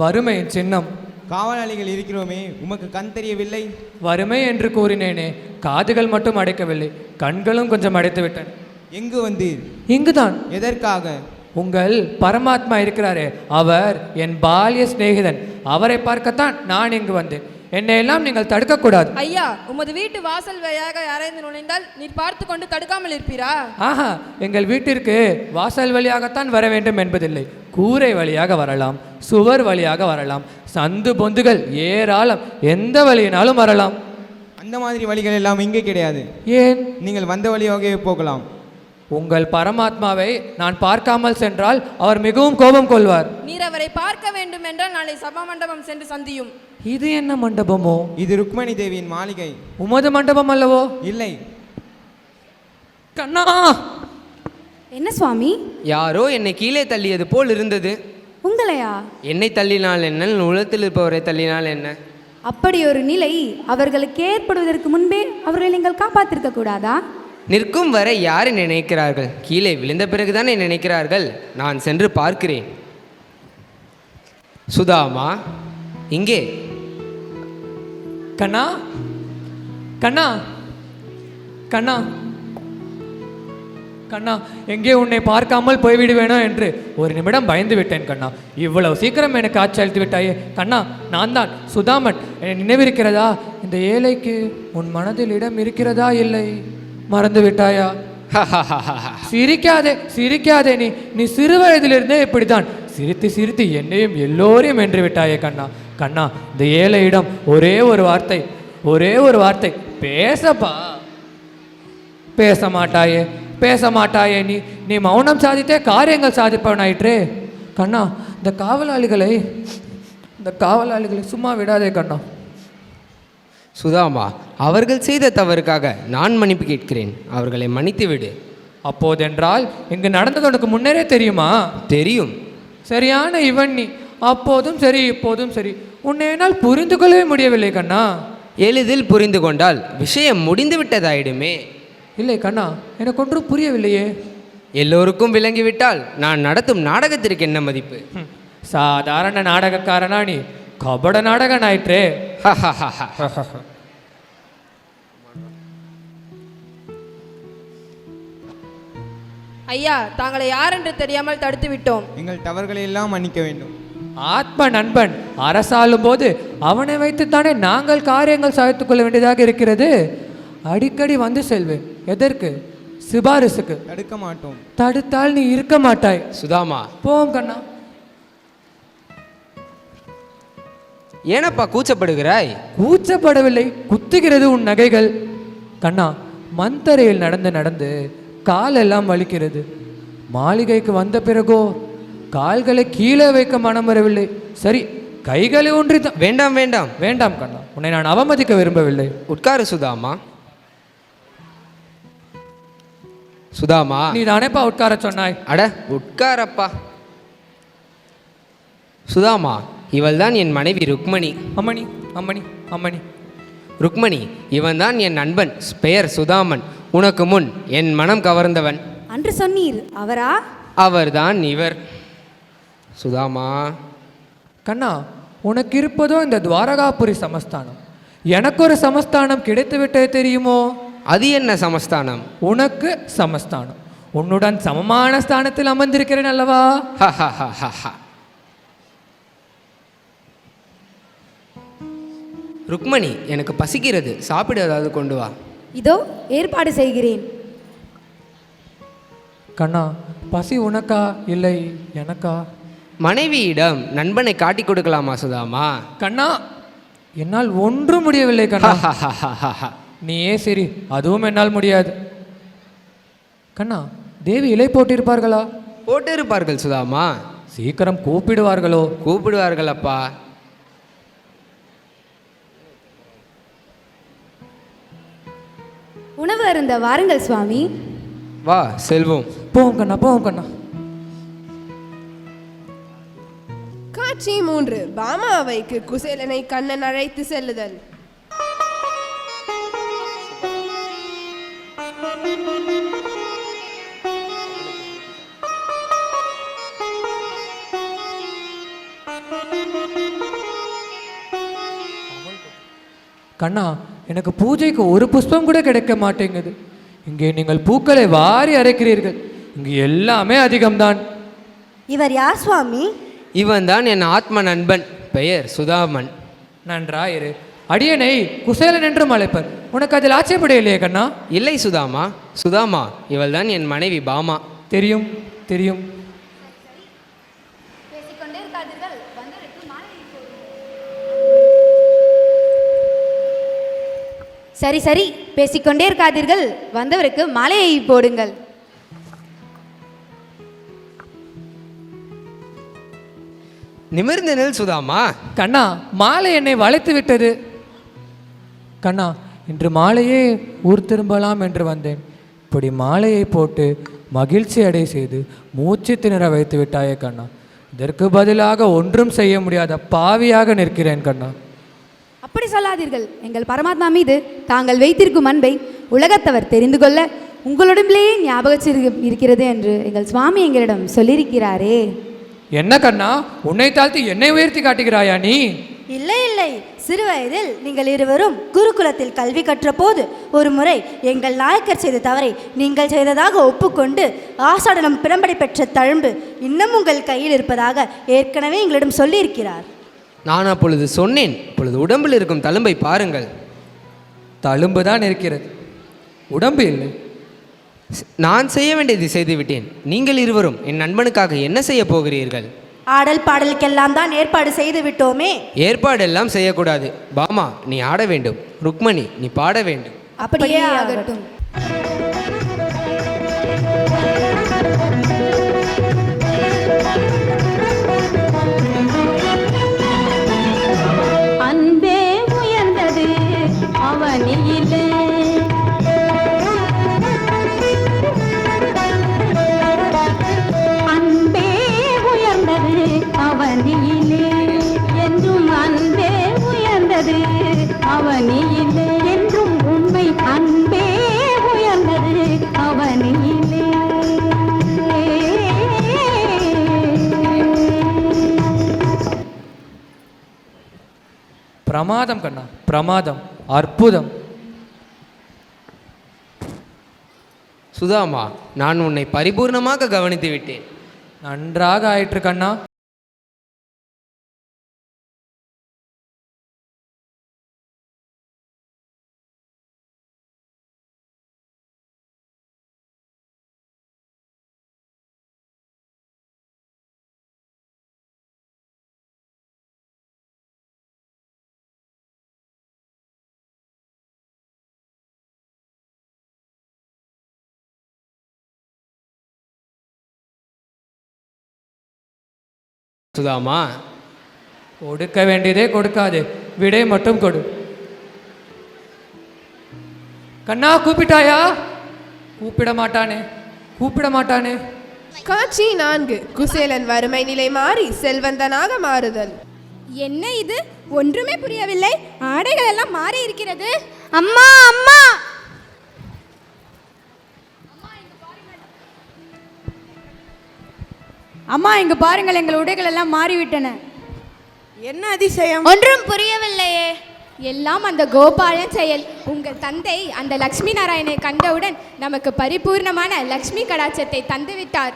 R: வறுமையின் சின்னம்.
T: காவலாளிகள் இருக்கிறோமே, உமக்கு கண் தெரியவில்லை?
R: வறுமை என்று கூறினேனே, காதுகள் மட்டும் அடைக்கவில்லை, கண்களும் கொஞ்சம் அடைத்து விட்டேன்.
T: எங்கு வந்தீர்?
R: இங்குதான்.
T: எதற்காக?
R: உங்கள் பரமாத்மா இருக்கிறாரே, அவர் என் பால்ய சிநேகிதன். அவரை பார்க்கத்தான் நான் இங்கு வந்தேன். என்னை எல்லாம் நீங்கள் தடுக்கக்கூடாது.
S: ஐயா, உமது வீட்டு வாசல் வழியாக யாரைந்து நுழைந்தால் நீர் பார்த்து கொண்டு தடுக்காமல் இருப்பீரா?
R: ஆஹா, எங்கள் வீட்டிற்கு வாசல் வழியாகத்தான் வர வேண்டும் என்பதில்லை. கூரை வழியாக வரலாம், சுவர் வழியாக வரலாம், சந்து பொந்துகள் ஏராளம், எந்த வழியினாலும் வரலாம்.
T: அந்த மாதிரி வழிகள் எல்லாம் இங்கே கிடையாது.
R: ஏன்?
T: நீங்கள் வந்த வழியாகவே போகலாம்.
R: உங்கள் பரமாத்மாவை நான் பார்க்காமல் சென்றால் அவர் மிகவும் கோபம் கொள்வார்.
S: நீர் அவரை பார்க்க வேண்டும் என்றால் நாளை சபா மண்டபம் சென்று சந்தியும்.
R: இது என்ன மண்டபமோ?
T: இது ருக்மணி தேவியின் மாளிகை.
R: உமது மண்டபம் அல்லவோ?
T: இல்லை.
R: கண்ணா!
U: என்ன சுவாமி?
V: யாரோ என்னை கீழே தள்ளியது போல் இருந்தது.
U: உங்களையா?
V: என்னை தள்ளினால் என்ன, உலகத்தில் இருப்பவரை தள்ளினால் என்ன?
U: அப்படி ஒரு நிலை அவர்களுக்கு ஏற்படுவதற்கு முன்பே அவர்களை நீங்கள் காப்பாற்றிருக்க கூடாதா?
V: நிற்கும் வரை யாரை நினைக்கிறார்கள்? கீழே விழுந்த பிறகுதானே நினைக்கிறார்கள். நான் சென்று பார்க்கிறேன். சுதாமா, இங்கே.
R: கண்ணா, கண்ணா, கண்ணா, கண்ணா, எங்கே உன்னை பார்க்காமல் போய்விடுவேனோ என்று ஒரு நிமிடம் பயந்து விட்டேன் கண்ணா. இவ்வளவு சீக்கிரம் எனக்கு காட்சி அளித்து விட்டாயே கண்ணா. நான் தான் சுதாமன். என்னை நினைவிருக்கிறதா? இந்த ஏழைக்கு உன் மனதில் இடம் இருக்கிறதா இல்லை? மறந்து விட்டாயா? சிரிக்காதே, சிரிக்காதே. நீ சிறு வயதிலிருந்தே இப்படித்தான் சிரித்து சிரித்து என்னையும் எல்லோரையும் வென்று விட்டாயே கண்ணா. கண்ணா, இந்த ஏழையிடம் ஒரே ஒரு வார்த்தை, ஒரே ஒரு வார்த்தை பேசப்பா. பேச மாட்டாயே, பேச மாட்டாயே. நீ மௌனம் சாதித்தே காரியங்கள் சாதிப்பவனாயிற்றே கண்ணா. இந்த காவலாளிகளை சும்மா விடாதே கண்ணா.
V: சுதாமா, அவர்கள் செய்த தவறுக்காக நான் மன்னிப்பு கேட்கிறேன். அவர்களை மன்னித்து விடு.
R: அப்போதென்றால் இங்கு நடந்தது உனக்கு முன்னரே தெரியுமா?
V: தெரியும்.
R: சரியான இவன் நீ. அப்போதும் சரி, இப்போதும் சரி. உன்னை என்னால் புரிந்து கொள்ளவே முடியவில்லை கண்ணா.
V: எளிதில் புரிந்து கொண்டால் விஷயம் முடிந்து விட்டதாயிடுமே.
R: இல்லை கண்ணா, எனக்கு ஒன்றும் புரியவில்லையே.
V: எல்லோருக்கும் விளங்கிவிட்டால் நான் நடத்தும் நாடகத்திற்கு என்ன மதிப்பு?
R: சாதாரண நாடகக்காரனா நீ? கபட நாடகன் ஆயிற்றே.
S: ஐயா, தாங்களை யார் என்று தெரியாமல் தடுத்து விட்டோம்.
T: எங்கள் தவறுகளை எல்லாம் மன்னிக்க வேண்டும்.
R: ஆத்ம நண்பன் அரசாளும் போது அவனை வைத்துத்தானே நாங்கள் காரியங்கள் சாதித்துக் கொள்ள வேண்டியதாக இருக்கிறது. அடிக்கடி வந்து செல்வேன். எதற்கு? சிபாரிசுக்கு.
T: தடுக்க மாட்டோம்.
R: தடுத்தால் நீ இருக்க மாட்டாய்.
V: சுதாமா,
R: போம் கண்ணா.
V: ஏனப்பா கூச்சப்படுகிறாய்?
R: கூச்சப்படவில்லை, குத்துகிறது உன் நகைகள். கண்ணா, மந்தரையில் நடந்து நடந்து காலெல்லாம் வலிக்கிறது. மாளிகைக்கு வந்த பிறகோ கால்களை கீழே வைக்க மனம் வரவில்லை. சரி, கைகளை ஒன்றி
V: வேண்டாம் வேண்டாம்
R: வேண்டாம் கண்ணா, உன்னை நான் அவமதிக்க விரும்பவில்லை.
V: உட்காரு சுதாமா. சுதாமா,
R: நீ தானேப்பா உட்கார சொன்னாய்.
V: அட உட்காரப்பா. சுதாமா, இவள்தான் என் மனைவி ருக்மணி.
R: அம்மணி அம்மணி அம்மணி.
V: ருக்மணி, இவன்தான் என் நண்பன், பெயர் சுதாமன். உனக்கு முன் என் மனம் கவர்ந்தவன்.
U: அன்று சொன்னீர் அவரா?
V: அவர்தான் இவர். சுதாமா.
R: கண்ணா, உனக்கு இருப்பதோ இந்த துவாரகாபுரி சமஸ்தானம். எனக்கு ஒரு சமஸ்தானம் கிடைத்து விட்டது தெரியுமோ?
V: அது என்ன சமஸ்தானம்?
R: உனக்கு சமஸ்தானம். உன்னுடன் சமமான ஸ்தானத்தில் அமர்ந்திருக்கிறேன் அல்லவா?
V: ருக்மணி, எனக்கு பசிக்கிறது, சாப்பிட ஏதாவது கொண்டு வா.
U: இதோ ஏற்பாடு செய்கிறேன்.
R: கண்ணா, பசி உனக்கா இல்லை எனக்கா?
V: மனைவியிடம் நண்பனை காட்டி கொடுக்கலாமா சுதாமா?
R: கண்ணா, என்னால் ஒன்றும் முடியவில்லை கண்ணா. நீயே சரி, அதுவும் என்னால் முடியாது. கண்ணா, தேவி இலை போட்டிருப்பார்களா?
V: போட்டிருப்பார்கள் சுதாமா.
R: சீக்கிரம் கூப்பிடுவார்களோ?
V: கூப்பிடுவார்கள் அப்பா.
U: உணவு அருந்த வாருங்கள் சுவாமி.
V: வா செல்வோம்.
R: போவோம் கண்ணா, போவோம் கண்ணா.
P: காட்சி 3. பாமாவைக்கு குசேலனை கண்ணன் அழைத்து செல்லுதல்.
R: கண்ணா, எனக்கு பூஜைக்கு ஒரு புஷ்பம் கூட கிடைக்க மாட்டேங்குது. இங்கே நீங்கள் பூக்களை வாரி அரைக்கிறீர்கள். இங்கு எல்லாமே அதிகம்தான்.
U: இவர் யார் சுவாமி?
V: இவன் தான் என் ஆத்ம நண்பன், பெயர் சுதாமன்.
R: நன்றாயிரு. அடியனை குசேலன் என்றும் அழைப்பர். உனக்கு அதில் ஆட்சேபடையில்லையே கண்ணா?
V: இல்லை சுதாமா. சுதாமா, இவள் தான் என் மனைவி பாமா.
R: தெரியும் தெரியும்.
U: சரி சரி, பேசிக்கொண்டே இருக்காதீர்கள், வந்தவருக்கு மாலையை போடுங்கள்.
V: நிமிர்ந்து நில் சுதாமா.
R: கண்ணா, மாலை என்னை வளைத்து விட்டது. கண்ணா, இன்று மாலையே ஊர் திரும்பலாம் என்று வந்தேன். இப்படி மாலையை போட்டு மகிழ்ச்சி அடை செய்து மூச்சு திணற வைத்து விட்டாயே கண்ணா. இதற்கு பதிலாக ஒன்றும் செய்ய முடியாத பாவியாக நிற்கிறேன் கண்ணா.
U: அப்படி சொல்லாதீர்கள். எங்கள் பரமாத்மா மீது தாங்கள் வைத்திருக்கும் அன்பை உலகத்தவர் தெரிந்து கொள்ள உங்களுடம்பிலேயே ஞாபகம் இருக்கிறது என்று எங்கள் சுவாமி எங்களிடம் சொல்லியிருக்கிறாரே.
R: என்ன கண்ணா, உன்னை தாழ்த்தி என்னை உயர்த்தி காட்டுகிறாயா நீ?
C: இல்லை இல்லை, சிறு வயதில் நீங்கள் இருவரும் குருகுலத்தில் கல்வி கற்ற போது ஒரு முறை எங்கள் நாயக்கர் செய்த தவறை நீங்கள் செய்ததாக ஒப்புக்கொண்டு ஆசாடனம் பிறம்படை பெற்ற தழும்பு இன்னும் உங்கள் கையில் இருப்பதாக ஏற்கனவே எங்களிடம் சொல்லியிருக்கிறார்.
V: நான் அப்பொழுது சொன்னேன், அப்பொழுது உடம்பில் இருக்கும் தழும்பை பாருங்கள்.
R: தழும்பு தான் இருக்கிறது, உடம்பு இல்லை.
V: நான் செய்ய வேண்டியதை செய்து விட்டேன். நீங்கள் இருவரும் என் நண்பனுக்காக என்ன செய்ய போகிறீர்கள்?
C: ஆடல் பாடலுக்கெல்லாம் தான் ஏற்பாடு செய்து விட்டோமே.
V: ஏற்பாடெல்லாம் செய்யக்கூடாது. பாமா, நீ ஆட வேண்டும். ருக்மணி, நீ பாட வேண்டும்.
U: அப்படியே ஆகட்டும்.
N: அன்பே உயர்ந்தது அவனியிலே, அன்பே உயர்ந்தது அவனியிலே, என்றும் அன்பே உயர்ந்தது அவனியிலே, என்றும் உண்மை அன்பே உயர்ந்தது அவனியிலே.
R: பிரமாதம் கண்ணா, பிரமாதம், அற்புதம்.
V: சுதாமா, நான் உன்னை பரிபூர்ணமாக கவனித்து விட்டேன்.
R: நன்றாக ஆயிற்று கண்ணா.
V: சுதாமா,
R: கொடுக்க வேண்டியதே கொடுக்காதே, விடை மட்டும் கொடு. கண்ணா கூப்பிட்டாயா? கூப்பிட மாட்டானே, கூப்பிட மாட்டானே.
P: காட்சி 4. குசேலன் வறுமை நிலை மாறி செல்வந்தனாக மாறுதல்.
Q: என்ன இது? ஒன்றுமே புரியவில்லை. ஆடைகள் எல்லாம் மாறி இருக்கிறது.
C: அம்மா அம்மா, அம்மா இங்க பாருங்கள், எங்கள் உடைகள் எல்லாம் மாறிவிட்டன.
U: என்ன அதிசயம்?
C: ஒன்றும் புரியவில்லையே.
Q: எல்லாம் அந்த கோபாலன் செயல். உங்கள் தந்தை அந்த லக்ஷ்மி நாராயணனை கண்டவுடன் நமக்கு பரிபூர்ணமான லக்ஷ்மி கடாட்சத்தை தந்துவிட்டார்.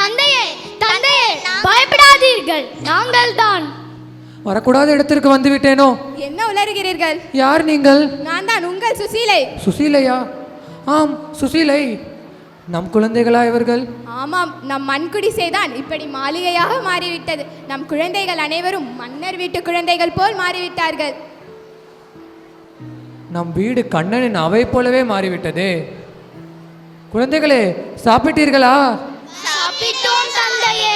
K: தந்தையே, தந்தையே, பயப்படாதீர்கள், நாங்கள் தான்.
R: வரக்கூடாத இடத்திற்கு வந்து விட்டேனோ?
Q: என்ன உளறுகிறீர்கள்?
R: யார் நீங்கள்?
Q: நான் தான் உங்கள் சுசீலை.
R: சுசீலையா? ஆம், சுசீலை. நம் குழந்தைகளா இவர்கள்?
Q: ஆமாம், நம் மண்குடிசைதான் இப்படி மாளிகையாக மாறிவிட்டது. நம் குழந்தைகள் அனைவரும் மன்னர் வீட்டு குழந்தைகள் போல் மாறிவிட்டார்கள்.
R: நம் வீடு கண்ணனின் அவை போலவே மாறிவிட்டதே. குழந்தைகளே, சாப்பிட்டீர்களா?
K: சாப்பிட்டோம் தந்தையே.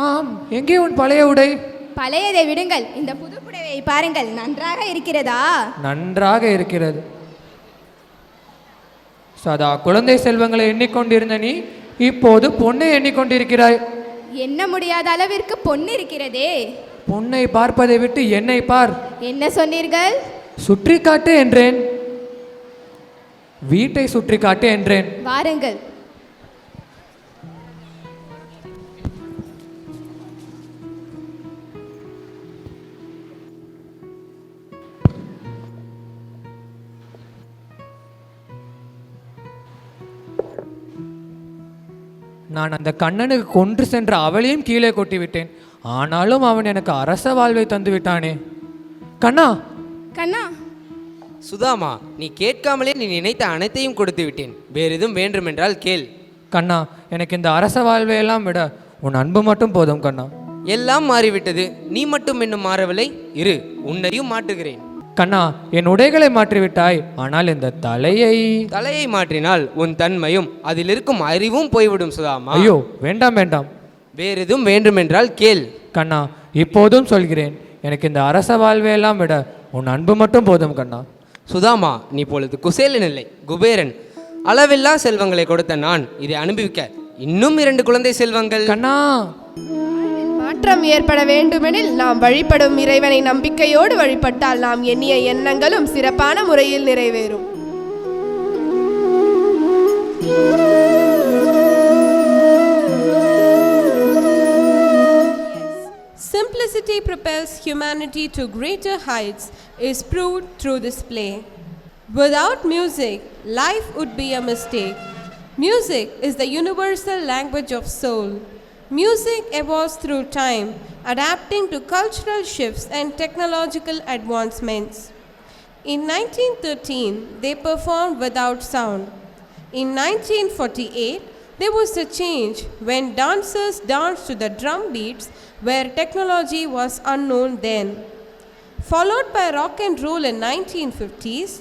R: ஆம், எங்கே உன் பழைய உடை?
Q: பழையதை விடுங்கள், இந்த புது புடவையை பாருங்கள், நன்றாக இருக்கிறதா?
R: நன்றாக இருக்கிறது. சதா குழந்தை செல்வங்களை எண்ணிக்கொண்டிருந்த நீ இப்போது பொண்ணை எண்ணிக்கொண்டிருக்கிறாய்.
Q: எண்ண முடியாத அளவிற்கு பொண்ணு இருக்கிறதே.
R: பொண்ணை பார்ப்பதை விட்டு என்னை பார்.
Q: என்ன சொன்னீர்கள்?
R: சுற்றி காட்டு என்றேன். வீட்டை சுற்றி காட்டு என்றேன்.
Q: வாருங்கள்.
R: நான் அந்த கண்ணனுக்கு கொன்று சென்ற அவளையும் கீழே கொட்டிவிட்டேன். ஆனாலும் அவன் எனக்கு அரச வாழ்வை தந்து விட்டானே. கண்ணா,
Q: கண்ணா.
V: சுதாமா, நீ கேட்காமலே நீ நினைத்த அனைத்தையும் கொடுத்து விட்டேன். வேறு எதுவும் வேண்டுமென்றால் கேள்.
R: கண்ணா, எனக்கு இந்த அரச வாழ்வை எல்லாம் விட உன் அன்பு மட்டும் போதும் கண்ணா.
V: எல்லாம் மாறிவிட்டது, நீ மட்டும் இன்னும் மாறவில்லை. இரு, உன்னையும் மாற்றுகிறேன்.
R: கண்ணா, என் உடைகளை மாற்றிவிட்டாய், ஆனால் இந்த தலையை
V: மாற்றினால் உன் தன்மையும் அதில் இருக்கும் அறிவும் போய்விடும் சுதாமா.
R: ஐயோ, வேண்டாம் வேண்டாம்.
V: வேறு எதுவும் வேண்டுமென்றால் கேள்.
R: கண்ணா, இப்போதும் சொல்கிறேன், எனக்கு இந்த அரச வாழ்வை எல்லாம் விட உன் அன்பு மட்டும் போதும் கண்ணா.
V: சுதாமா, நீ இப்பொழுது குசேலன் இல்லை, குபேரன். அளவில்லா செல்வங்களை கொடுத்த நான் இதை அனுபவிக்க இன்னும் 2 குழந்தை செல்வங்கள்.
R: கண்ணா,
P: மாற்றம் ஏற்பட வேண்டுமெனில் நாம் வழிபடும் இறைவனை நம்பிக்கையோடு வழிபட்டால் நாம் எண்ணிய எண்ணங்களும் சிறப்பான முறையில் நிறைவேறும். Simplicity propels humanity to greater heights is proved through this play. Without music, life would be a mistake. Music is the universal language of soul. Music evolves through time, adapting to cultural shifts and technological advancements. In 1913, they performed without sound. In 1948, there was a change when dancers danced to the drum beats where technology was unknown then. Followed by rock and roll in 1950s,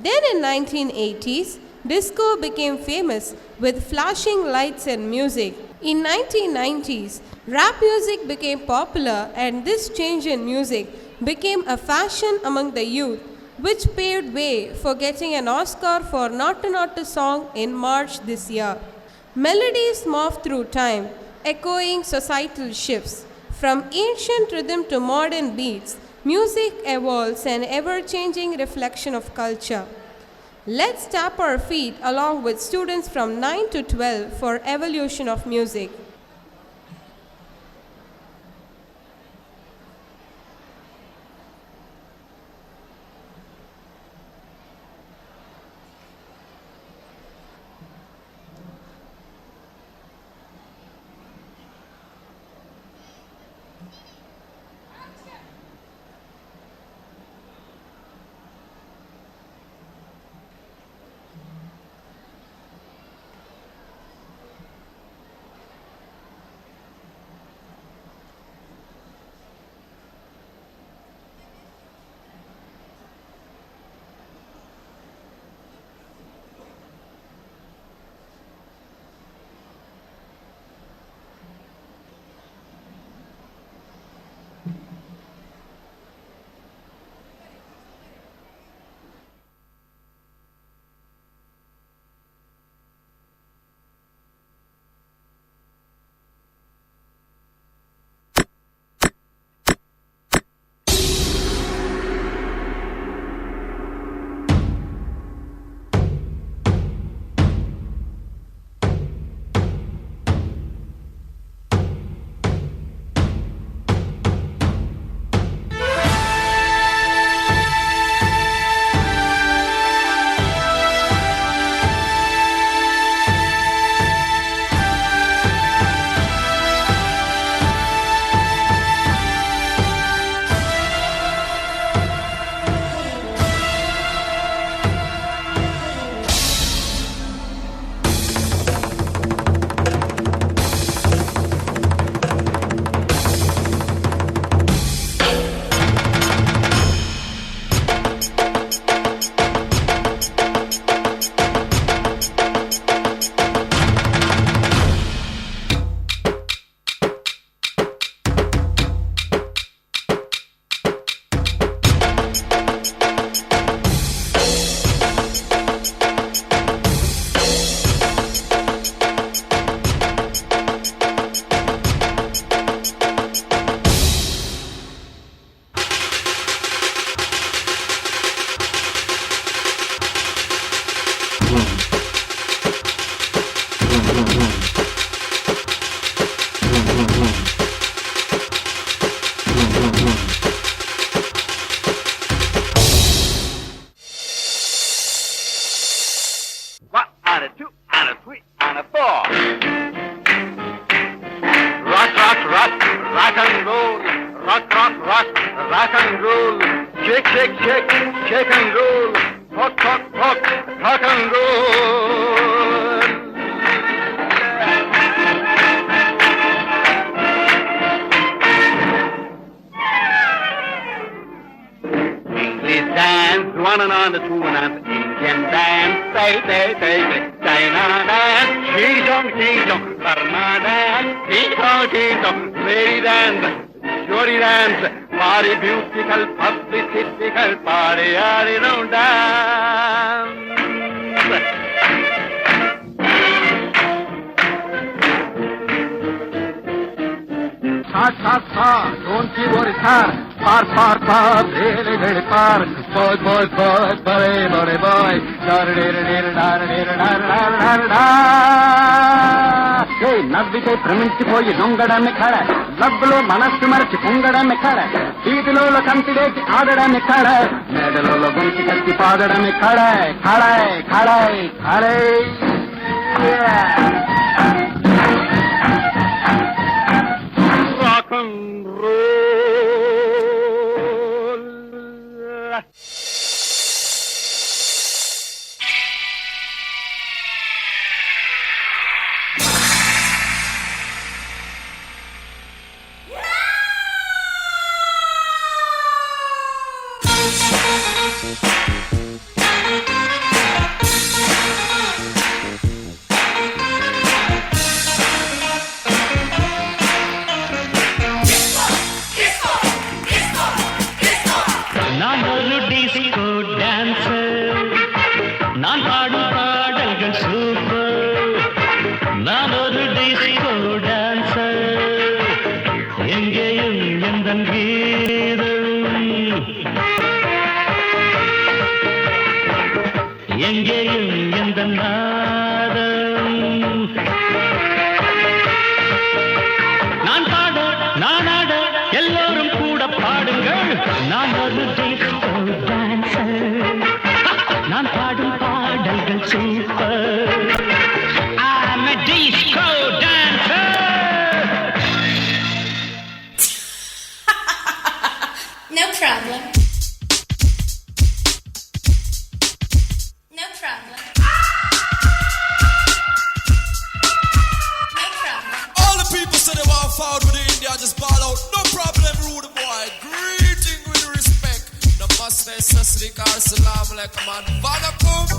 P: then in 1980s, disco became famous with flashing lights and music. In 1990s, rap music became popular and this change in music became a fashion among the youth, which paved way for getting an Oscar for Not a Song in March this year. Melodies morph through time, echoing societal shifts. From ancient rhythm to modern beats, music evolves, an ever-changing reflection of culture. Let's tap our feet along with students from 9 to 12 for evolution of music.
D: na Indian dance, say, China dance, ching-chong, Burma dance, ching-chong, lady dance, shorty dance, party beautiful, publicistical, party, don't dance. Sa, don't you worry, sir. Par, really, par. Boy, boy. Hey, నవ్వితే భ్రమించిపోయి దొంగడమే కళ, లబ్బులో మనస్సు మరచి పొంగడమే కళ, వీధిలో కంటివేసి ఆడడమే కళ, మేడలో గొంతు కట్టి పాడడమే కళ. Rock and roll.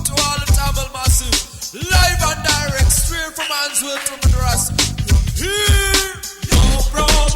E: To all the Tamil massive, live and direct, straight from Answell to Madras. Here, no problem.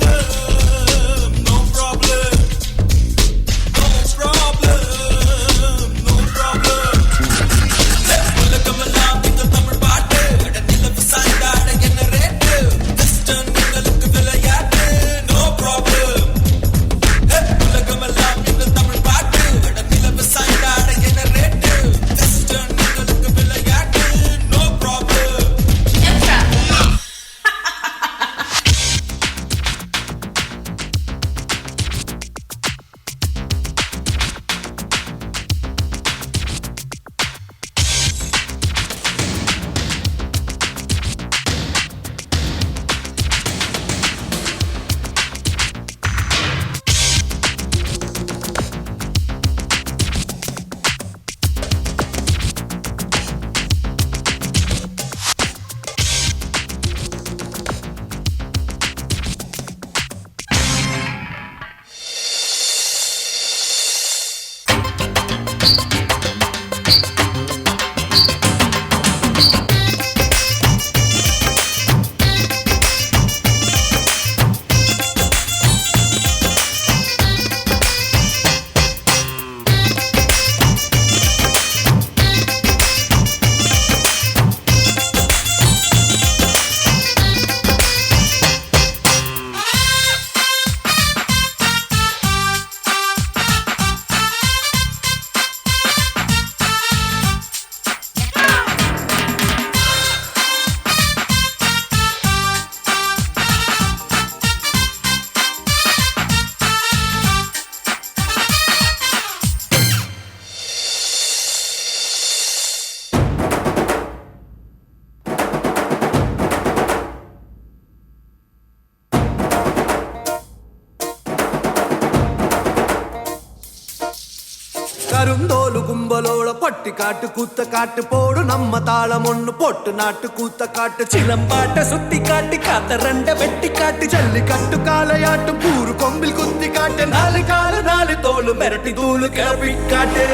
F: கருந்தோலு கும்பலோட பட்டி காட்டு கூத்த காட்டு போடு நம்ம தாளம் ஒண்ணு போட்டு நாட்டு கூத்த காட்டு சிலம்பாட்ட சுத்தி காட்டி காத்த ரெண்ட வெட்டி காட்டு ஜல்லி கட்டு காலையாட்டும் பூரு கொம்பில் குத்தி காட்டு நாலு கால நாலு தோலு மிரட்டி தூளு கிளப்பி காட்டு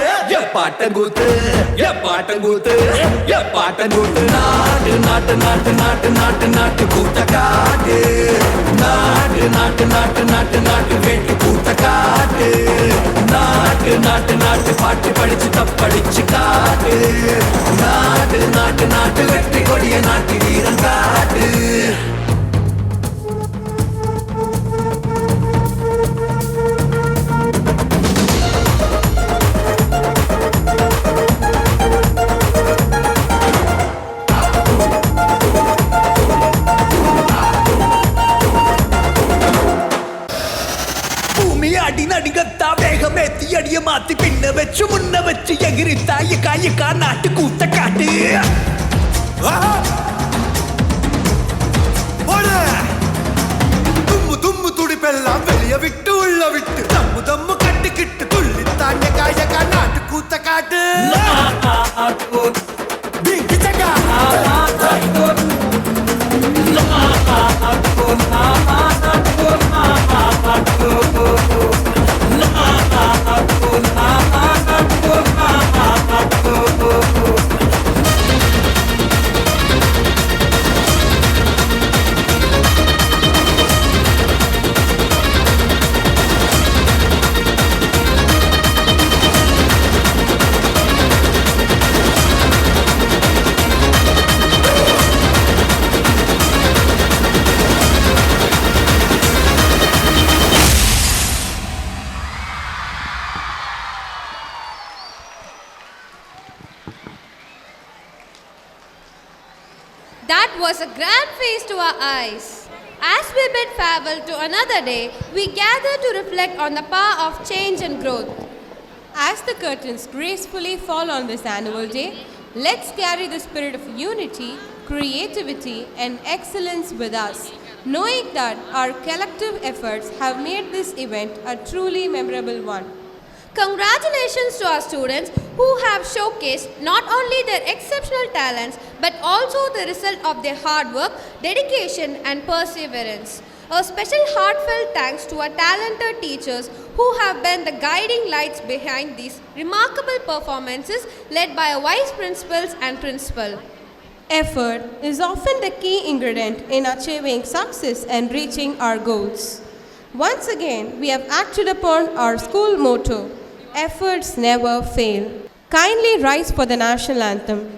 F: பாட்டங்கூத்து பாட்டங்கூத்து பாட்டங்கூத்து நாட்டு நாட்டு நாட்டு நாட்டு நாட்டு நாட்டு கூத்த காட்டு நாட்டு நாட்டு நாட்டு நாட்டு நாட்டு வெட்டி கூத்த காட்டு நாட்டு நாட்டு நாட்டு பாட்டு படிச்சு தப்படிச்சு காட்டு நாட்டு நாட்டு நாட்டு வெற்றி கொடிய நாட்டு வீரன் காட்டு அடி நடிகத்தா வேகமேத்தி அடிய மாத்தி பின்ன வச்சு முன்ன வச்சு எகிரித்தா காயக்கா நாட்டு கூத்த காட்டு தும்மு தும்மு துடிப்பெல்லாம் வெளிய விட்டு உள்ள விட்டு தம்மு தம்மு கட்டிக்கிட்டு துள்ளி தாண்ட காயக்கா நாட்டு கூத்த காட்டு
B: That was a grand feast to our eyes. As we bid farewell to another day, we gather to reflect on the power of change and growth.
A: As the curtains gracefully fall on this annual day, let's carry the spirit of unity, creativity, and excellence with us, knowing that our collective efforts have made this event a truly memorable one.
B: Congratulations to our students who have showcased not only their exceptional talents but also the result of their hard work, dedication and perseverance. A special heartfelt thanks to our talented teachers who have been the guiding lights behind these remarkable performances led by our vice principals and principal.
A: Effort is often the key ingredient in achieving success and reaching our goals. Once again, we have acted upon our school motto, efforts never fail. Kindly rise for the national anthem.